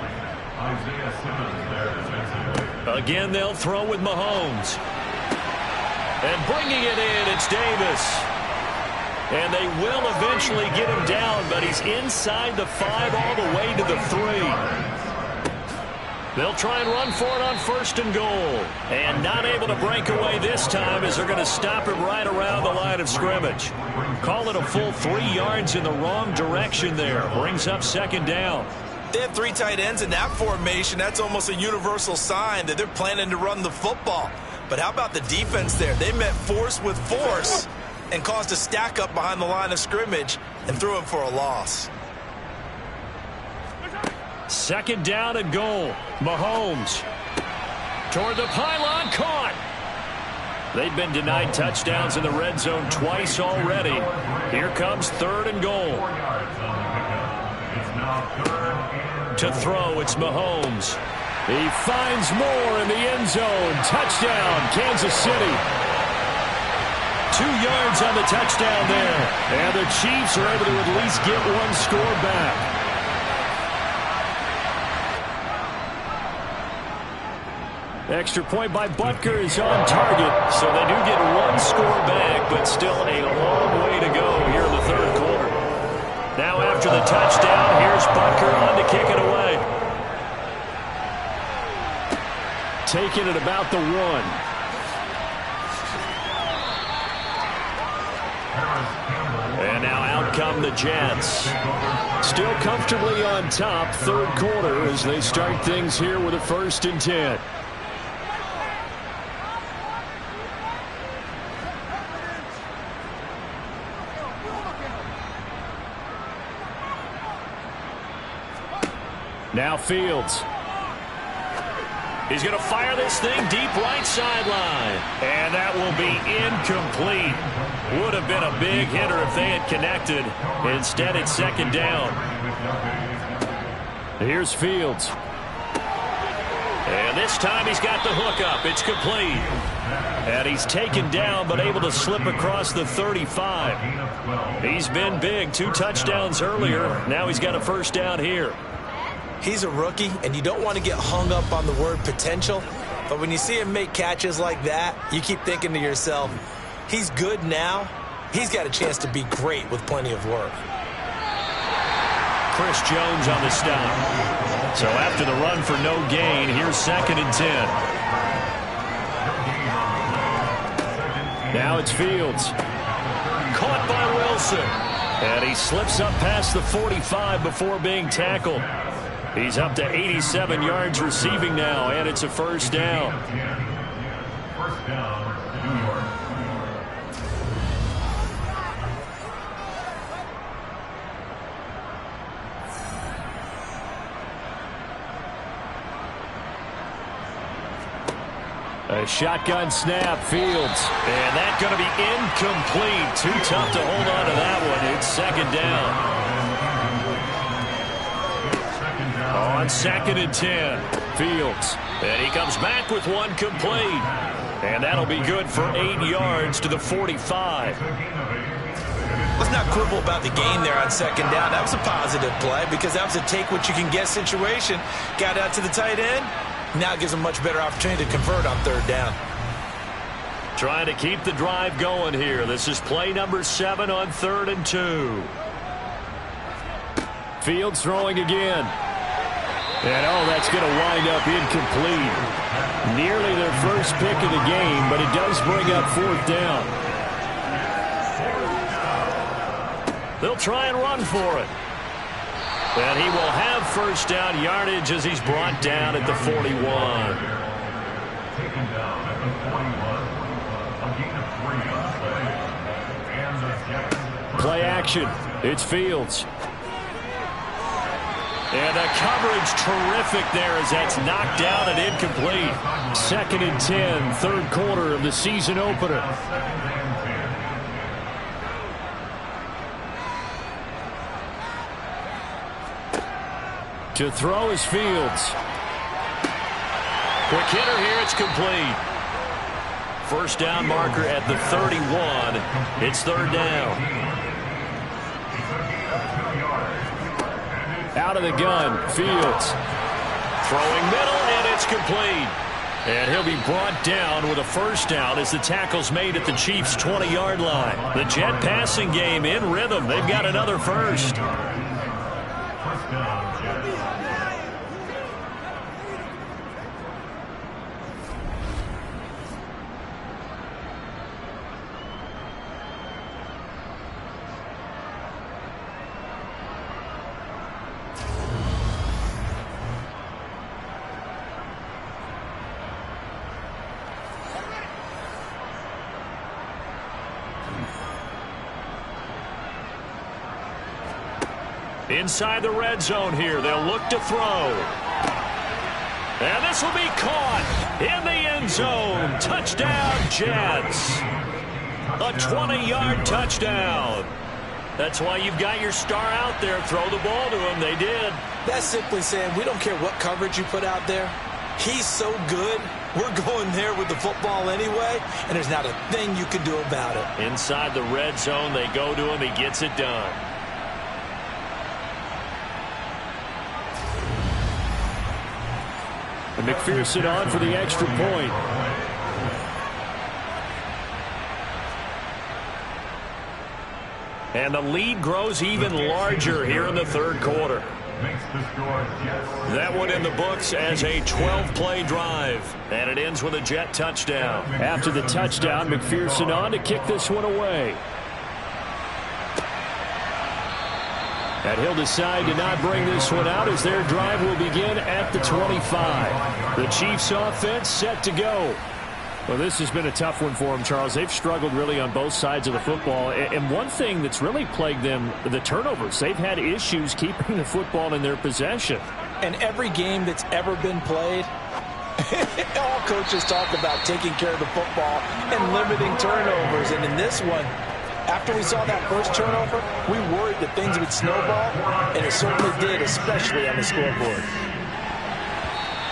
Again, they'll throw with Mahomes. And bringing it in, it's Davis. And they will eventually get him down, but he's inside the 5 all the way to the 3. They'll try and run for it on 1st and goal. And not able to break away this time as they're going to stop him right around the line of scrimmage. Call it a full 3 yards in the wrong direction there. Brings up 2nd down. They have 3 tight ends in that formation. That's almost a universal sign that they're planning to run the football. But how about the defense there? They met force with force and caused a stack up behind the line of scrimmage and threw him for a loss. 2nd down and goal. Mahomes toward the pylon, caught. They've been denied touchdowns in the red zone twice already. Here comes 3rd and goal. To throw, it's Mahomes. He finds more in the end zone. Touchdown, Kansas City. 2 yards on the touchdown there. And the Chiefs are able to at least get 1 score back. Extra point by Butker is on target, so they do get 1 score back, but still a long way to go here in the 3rd quarter. Now after the touchdown, here's Butker on to kick it away. Taking it about the 1. And now out come the Jets. Still comfortably on top, 3rd quarter, as they start things here with a 1st and 10. Now Fields. He's going to fire this thing deep right sideline. And that will be incomplete. Would have been a big hitter if they had connected. Instead, it's 2nd down. Here's Fields. And this time he's got the hook up. It's complete. And he's taken down but able to slip across the 35. He's been big. 2 touchdowns earlier. Now he's got a 1st down here. He's a rookie, and you don't want to get hung up on the word potential. But when you see him make catches like that, you keep thinking to yourself, he's good now. He's got a chance to be great with plenty of work. Chris Jones on the stop. So after the run for no gain, here's 2nd and 10. Now it's Fields. Caught by Wilson. And he slips up past the 45 before being tackled. He's up to 87 yards receiving now, and it's a 1st down. First down, New York. A shotgun snap, Fields. And that's going to be incomplete. Too tough to hold on to that one. It's 2nd down. On 2nd and 10. Fields. And he comes back with one complete. And that'll be good for 8 yards to the 45. Let's not quibble about the gain there on second down. That was a positive play because that was a take-what-you-can-get situation. Got out to the tight end. Now gives him a much better opportunity to convert on third down. Trying to keep the drive going here. This is play number 7 on 3rd and 2. Fields throwing again. And, that's going to wind up incomplete. Nearly their first pick of the game, but it does bring up 4th down. They'll try and run for it. And he will have 1st down yardage as he's brought down at the 41. Taken down at the 41. A gain of 3 on play. And the Play action. It's Fields. And the coverage terrific there as that's knocked down and incomplete. 2nd and 10, 3rd quarter of the season opener. To throw is Fields. Quick hitter here, it's complete. 1st down marker at the 31. It's 3rd down. Out of the gun, Fields. Throwing middle, and it's complete. And he'll be brought down with a 1st down as the tackle's made at the Chiefs' 20-yard line. The Jet passing game in rhythm. They've got another 1st. First down, Jets. Inside the red zone here, they'll look to throw. And this will be caught in the end zone. Touchdown, Jets. A 20-yard touchdown. That's why you've got your star out there. Throw the ball to him. They did. That's simply saying we don't care what coverage you put out there. He's so good. We're going there with the football anyway, and there's not a thing you can do about it. Inside the red zone, they go to him. He gets it done. And McPherson on for the extra point. And the lead grows even larger here in the 3rd quarter. That one in the books as a 12-play drive. And it ends with a Jet touchdown. After the touchdown, McPherson on to kick this one away. And he'll decide to not bring this one out as their drive will begin at the 25. The Chiefs offense set to go. Well, this has been a tough one for them, Charles. They've struggled really on both sides of the football. And one thing that's really plagued them, the turnovers. They've had issues keeping the football in their possession. And every game that's ever been played, all coaches talk about taking care of the football and limiting turnovers. And in this one, after we saw that first turnover, we worried that things would snowball, and it certainly did, especially on the scoreboard.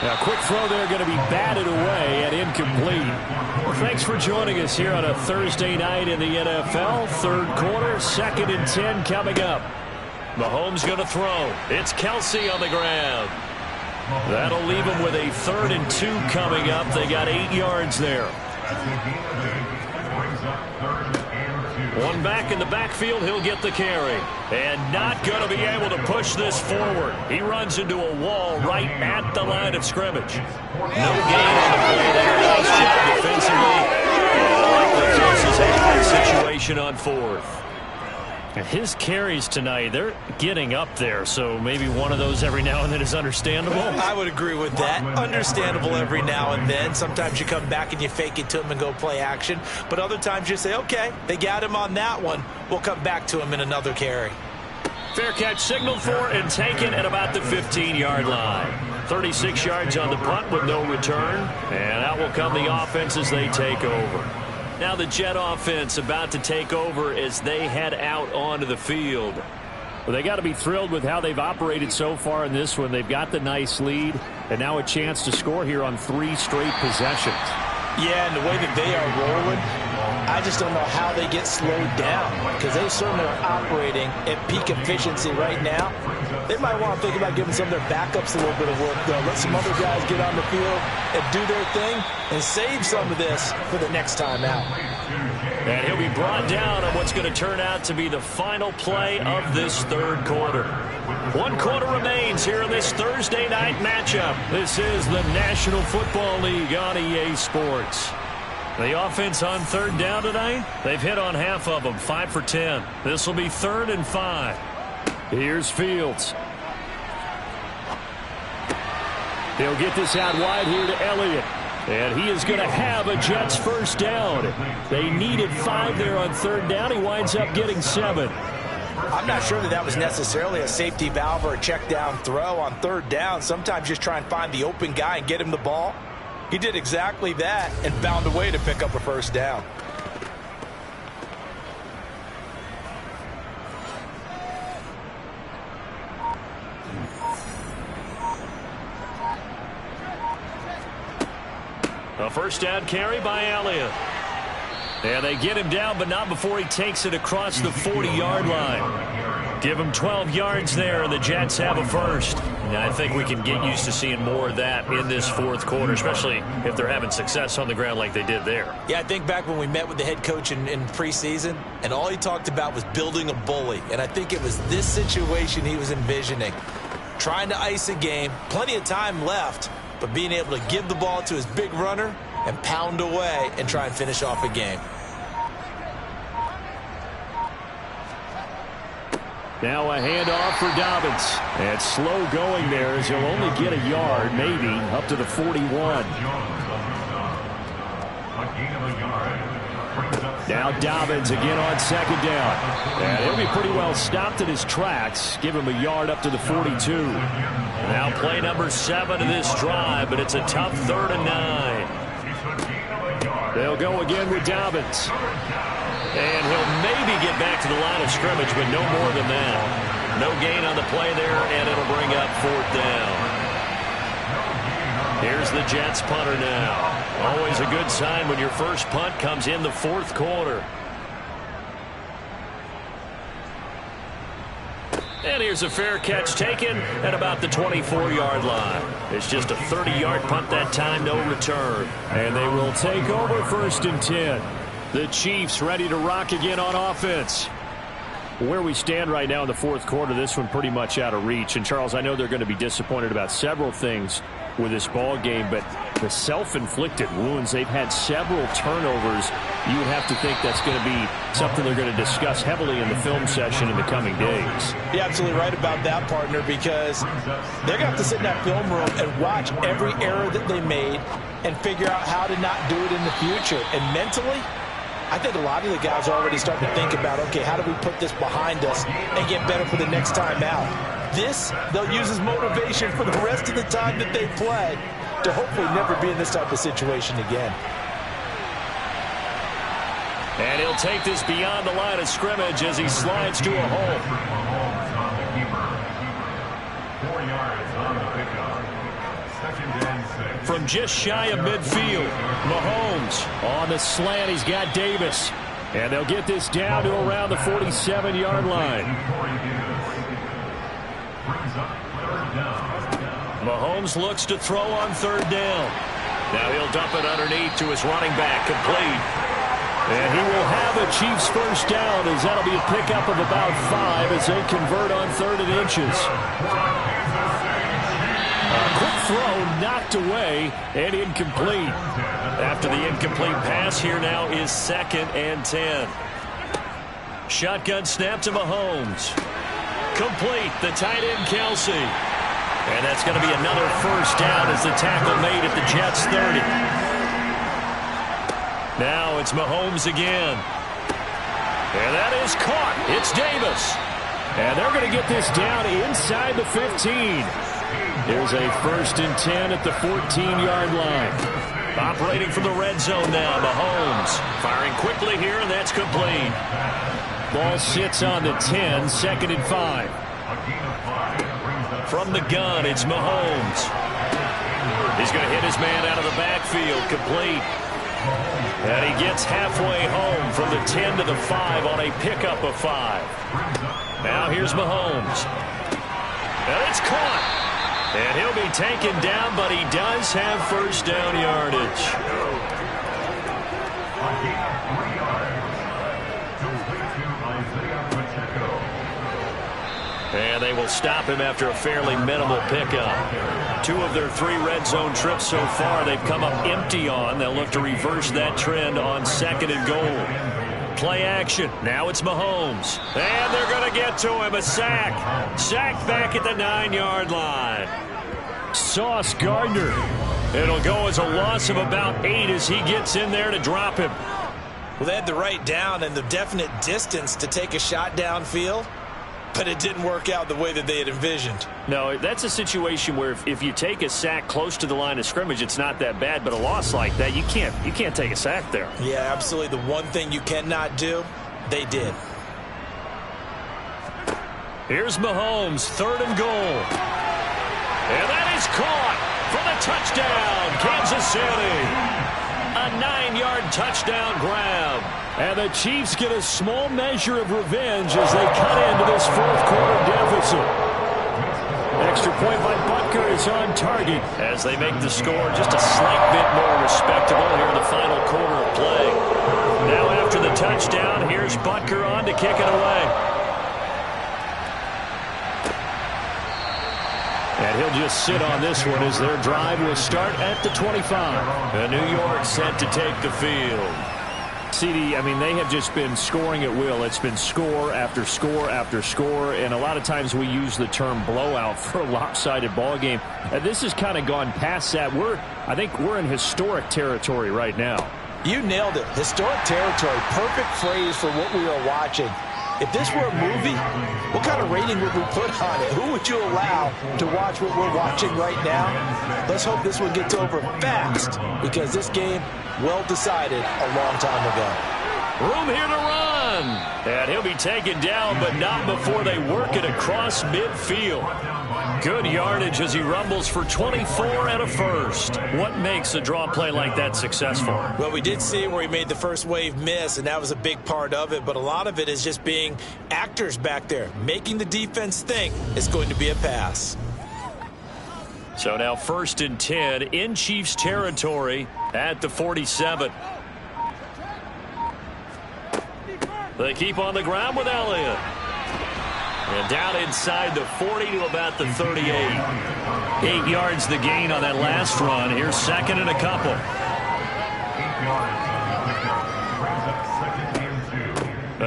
Now, quick throw there going to be batted away and incomplete. Well, thanks for joining us here on a Thursday night in the NFL. 3rd quarter, 2nd and 10 coming up. Mahomes going to throw. It's Kelsey on the ground. That'll leave him with a 3rd and 2 coming up. They got 8 yards there. One back in the backfield, he'll get the carry. And not going to be able to push this forward. He runs into a wall right at the line of scrimmage. No gain on the play there. Nice job defensively. And likely forces a high situation on 4th. And his carries tonight, they're getting up there, so maybe one of those every now and then is understandable. I would agree with that. Understandable every now and then. Sometimes you come back and you fake it to him and go play action. But other times you say, okay, they got him on that one. We'll come back to him in another carry. Fair catch signaled for and taken at about the 15-yard line. 36 yards on the punt with no return. And out will come the offense as they take over. Now the Jet offense about to take over as they head out onto the field. Well, they got to be thrilled with how they've operated so far in this one. They've got the nice lead, and now a chance to score here on 3 straight possessions. Yeah, and the way that they are rolling, I just don't know how they get slowed down, because they certainly are operating at peak efficiency right now. They might want to think about giving some of their backups a little bit of work, though. Let some other guys get on the field and do their thing and save some of this for the next time out. And he'll be brought down on what's going to turn out to be the final play of this third quarter. 1 quarter remains here in this Thursday night matchup. This is the National Football League on EA Sports. The offense on third down tonight, they've hit on half of them, 5 for 10. This will be 3rd and 5. Here's Fields. He'll get this out wide here to Elliott. And he is going to have a Jets first down. They needed 5 there on third down. He winds up getting 7. I'm not sure that was necessarily a safety valve or a check down throw on third down. Sometimes just try and find the open guy and get him the ball. He did exactly that and found a way to pick up a first down. A first down carry by Elliott. And they get him down, but not before he takes it across the 40-yard line. Give him 12 yards there, and the Jets have a first. And I think we can get used to seeing more of that in this fourth quarter, especially if they're having success on the ground like they did there. Yeah, I think back when we met with the head coach in preseason, and all he talked about was building a bully. And I think it was this situation he was envisioning. Trying to ice a game, plenty of time left, but being able to give the ball to his big runner and pound away and try and finish off a game. Now a handoff for Dobbins. And slow going there as he'll only get a yard, maybe, up to the 41. Now Dobbins again on second down. And he'll be pretty well stopped in his tracks. Give him a yard up to the 42. Now play number 7 of this drive, but it's a tough 3rd and 9. They'll go again with Dobbins. And he'll maybe get back to the line of scrimmage, but no more than that. No gain on the play there, and it'll bring up 4th down. Here's the Jets punter now. Always a good sign when your first punt comes in the 4th quarter. And here's a fair catch taken at about the 24-yard line. It's just a 30-yard punt that time, no return. And they will take over 1st and 10. The Chiefs ready to rock again on offense. Where we stand right now in the 4th quarter, this one pretty much out of reach. And, Charles, I know they're going to be disappointed about several things with this ball game, but the self-inflicted wounds, they've had several turnovers. You would have to think that's going to be something they're going to discuss heavily in the film session in the coming days. You're absolutely right about that, partner, because they're going to have to sit in that film room and watch every error that they made and figure out how to not do it in the future. And mentally, I think a lot of the guys are already starting to think about, okay, how do we put this behind us and get better for the next time out? This, they'll use as motivation for the rest of the time that they play to hopefully never be in this type of situation again. And he'll take this beyond the line of scrimmage as he slides to a hole. 4 yards on the pickup. 2nd and 6. From just shy of midfield, Mahomes on the slant. He's got Davis. And they'll get this down to around the 47-yard line. Mahomes looks to throw on 3rd down. Now he'll dump it underneath to his running back, complete. And he will have a Chiefs first down, as that'll be a pickup of about 5 as they convert on 3rd and inches. A quick throw knocked away and incomplete. After the incomplete pass, here now is 2nd and 10. Shotgun snap to Mahomes. Complete, the tight end Kelsey. And that's going to be another first down as the tackle made at the Jets 30. Now it's Mahomes again. And that is caught. It's Davis. And they're going to get this down inside the 15. Here's a 1st and 10 at the 14-yard line. Operating from the red zone now, Mahomes. Firing quickly here, and that's complete. Ball sits on the 10, 2nd and 5. From the gun, it's Mahomes. He's going to hit his man out of the backfield, complete. And he gets halfway home from the 10 to the 5 on a pickup of 5. Now here's Mahomes. And it's caught. And he'll be taken down, but he does have first down yardage. And they will stop him after a fairly minimal pickup. 2 of their 3 red zone trips so far they've come up empty on. They'll look to reverse that trend on 2nd and goal. Play action. Now it's Mahomes. And they're going to get to him. A sack. Sacked back at the 9-yard line. Sauce Gardner. It'll go as a loss of about 8 as he gets in there to drop him. Well, they had the right down and the definite distance to take a shot downfield, but it didn't work out the way that they had envisioned. No, that's a situation where if you take a sack close to the line of scrimmage, it's not that bad, but a loss like that, you can't take a sack there. Yeah, absolutely. The one thing you cannot do, they did. Here's Mahomes, 3rd and goal. And that is caught for the touchdown, Kansas City. A 9-yard touchdown grab. And the Chiefs get a small measure of revenge as they cut into this 4th quarter deficit. Extra point by Butker is on target. As they make the score just a slight bit more respectable here in the final quarter of play. Now after the touchdown, here's Butker on to kick it away. And he'll just sit on this one as their drive will start at the 25. And New York set to take the field. CD, I mean, they have just been scoring at will. It's been score after score after score, and a lot of times we use the term blowout for a lopsided ball game. And this has kind of gone past that. I think we're in historic territory right now. You nailed it. Historic territory. Perfect phrase for what we are watching. If this were a movie, what kind of rating would we put on it? Who would you allow to watch what we're watching right now? Let's hope this one gets over fast, because this game, well decided a long time ago. Room here to run. And he'll be taken down, but not before they work it across midfield. Good yardage as he rumbles for 24 and a first. What makes a draw play like that successful? Well, we did see where he made the first wave miss, and that was a big part of it. But a lot of it is just being actors back there, making the defense think it's going to be a pass. So now 1st and 10 in Chiefs territory at the 47. They keep on the ground with Elliott. And down inside the 40 to about the 38. 8 yards the gain on that last run. Here's 2nd and a couple.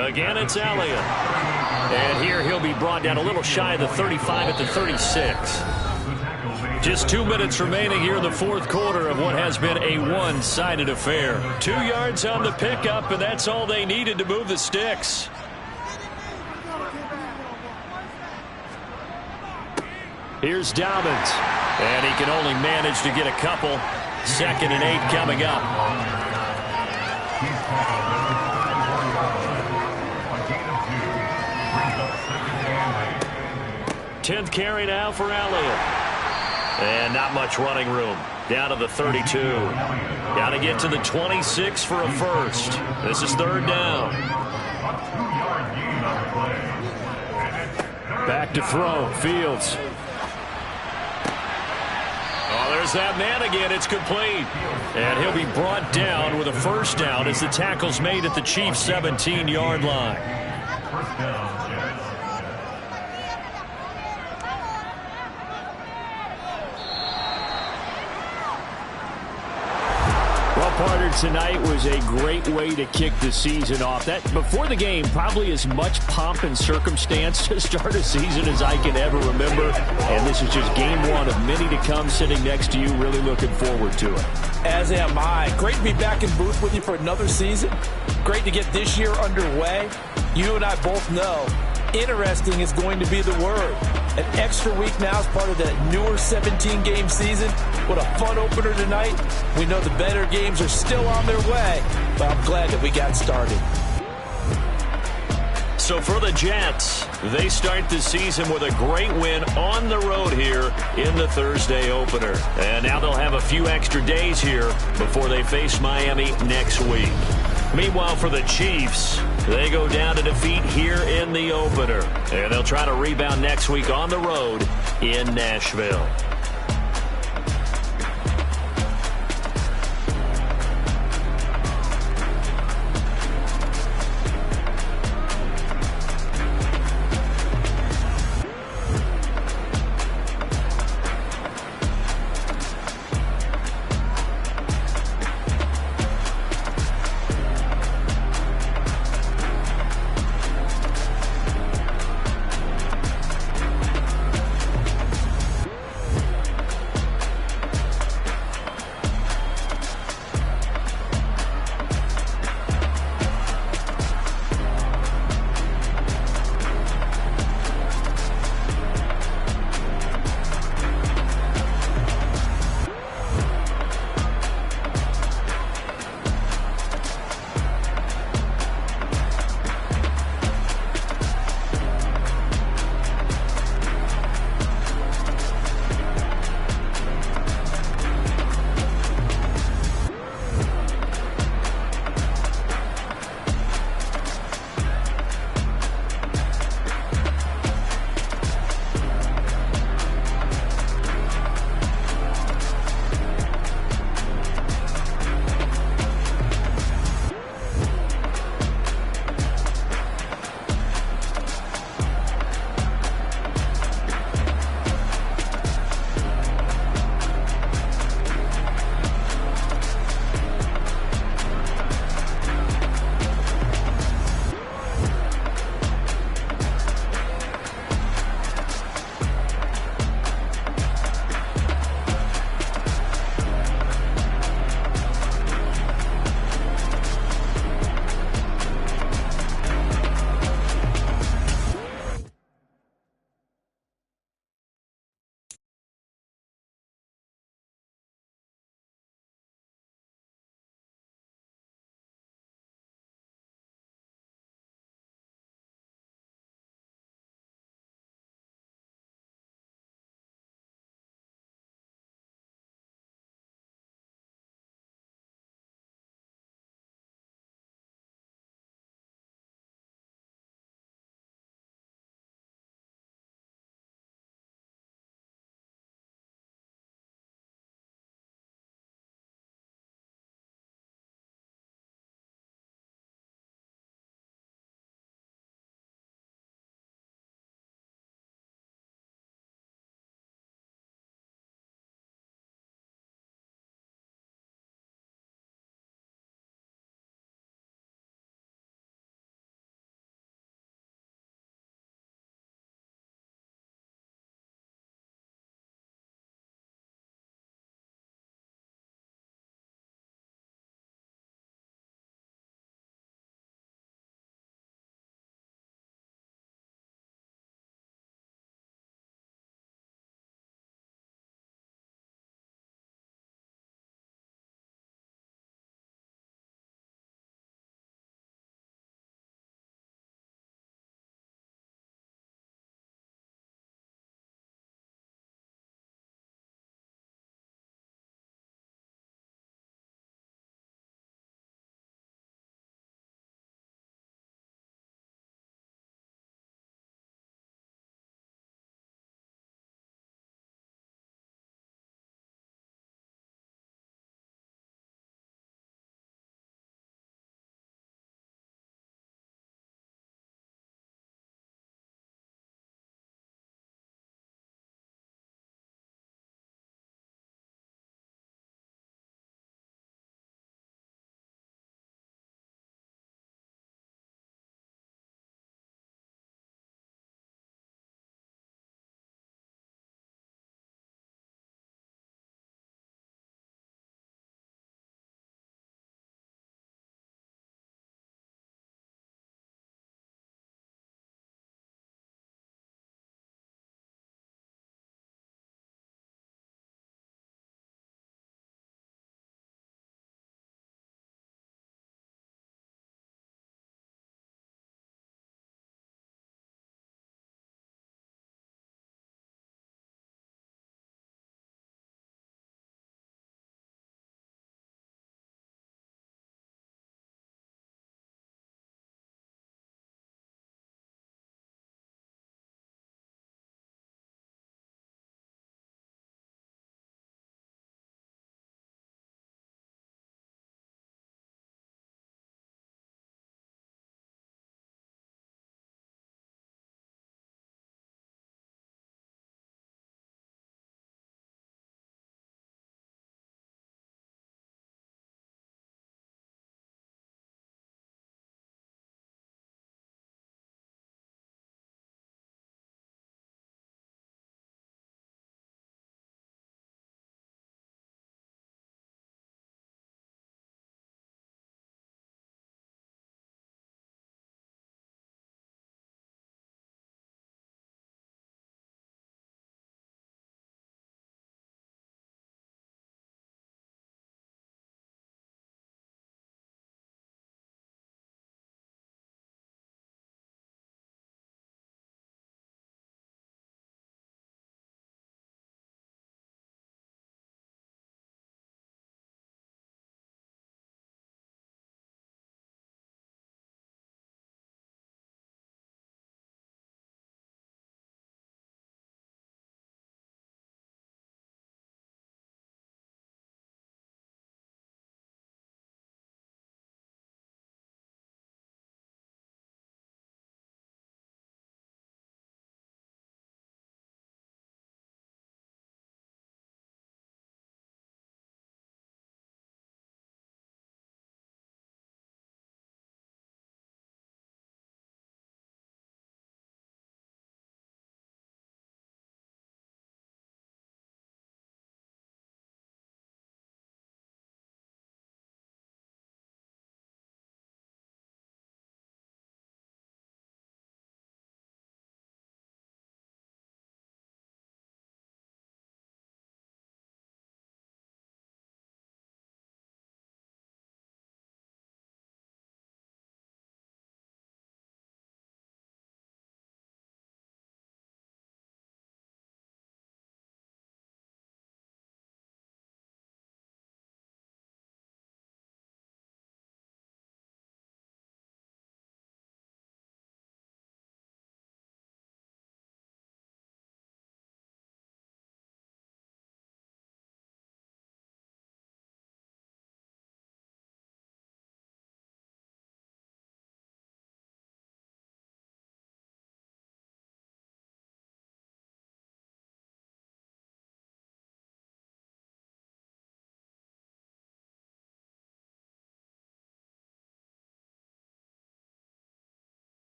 Again, it's Elliott. And here he'll be brought down a little shy of the 35 at the 36. Just 2 minutes remaining here in the 4th quarter of what has been a one-sided affair. 2 yards on the pickup, and that's all they needed to move the sticks. Here's Dobbins. And he can only manage to get a couple. 2nd and 8 coming up. Tenth carry now for Elliott. And not much running room. Down to the 32. Got to get to the 26 for a first. This is 3rd down. Back to throw. Fields. Oh, there's that man again. It's complete. And he'll be brought down with a first down as the tackle's made at the Chiefs' 17-yard line. First down, Jets. Partner, tonight was a great way to kick the season off. That before the game, probably as much pomp and circumstance to start a season as I can ever remember. And this is just game 1 of many to come. Sitting next to you, really looking forward to it. As am I. Great to be back in booth with you for another season. Great to get this year underway. You and I both know interesting is going to be the word. An extra week now as part of the newer 17-game season. What a fun opener tonight. We know the better games are still on their way, but I'm glad that we got started. So for the Jets, they start the season with a great win on the road here in the Thursday opener. And now they'll have a few extra days here before they face Miami next week. Meanwhile, for the Chiefs, they go down to defeat here in the opener. And they'll try to rebound next week on the road in Nashville.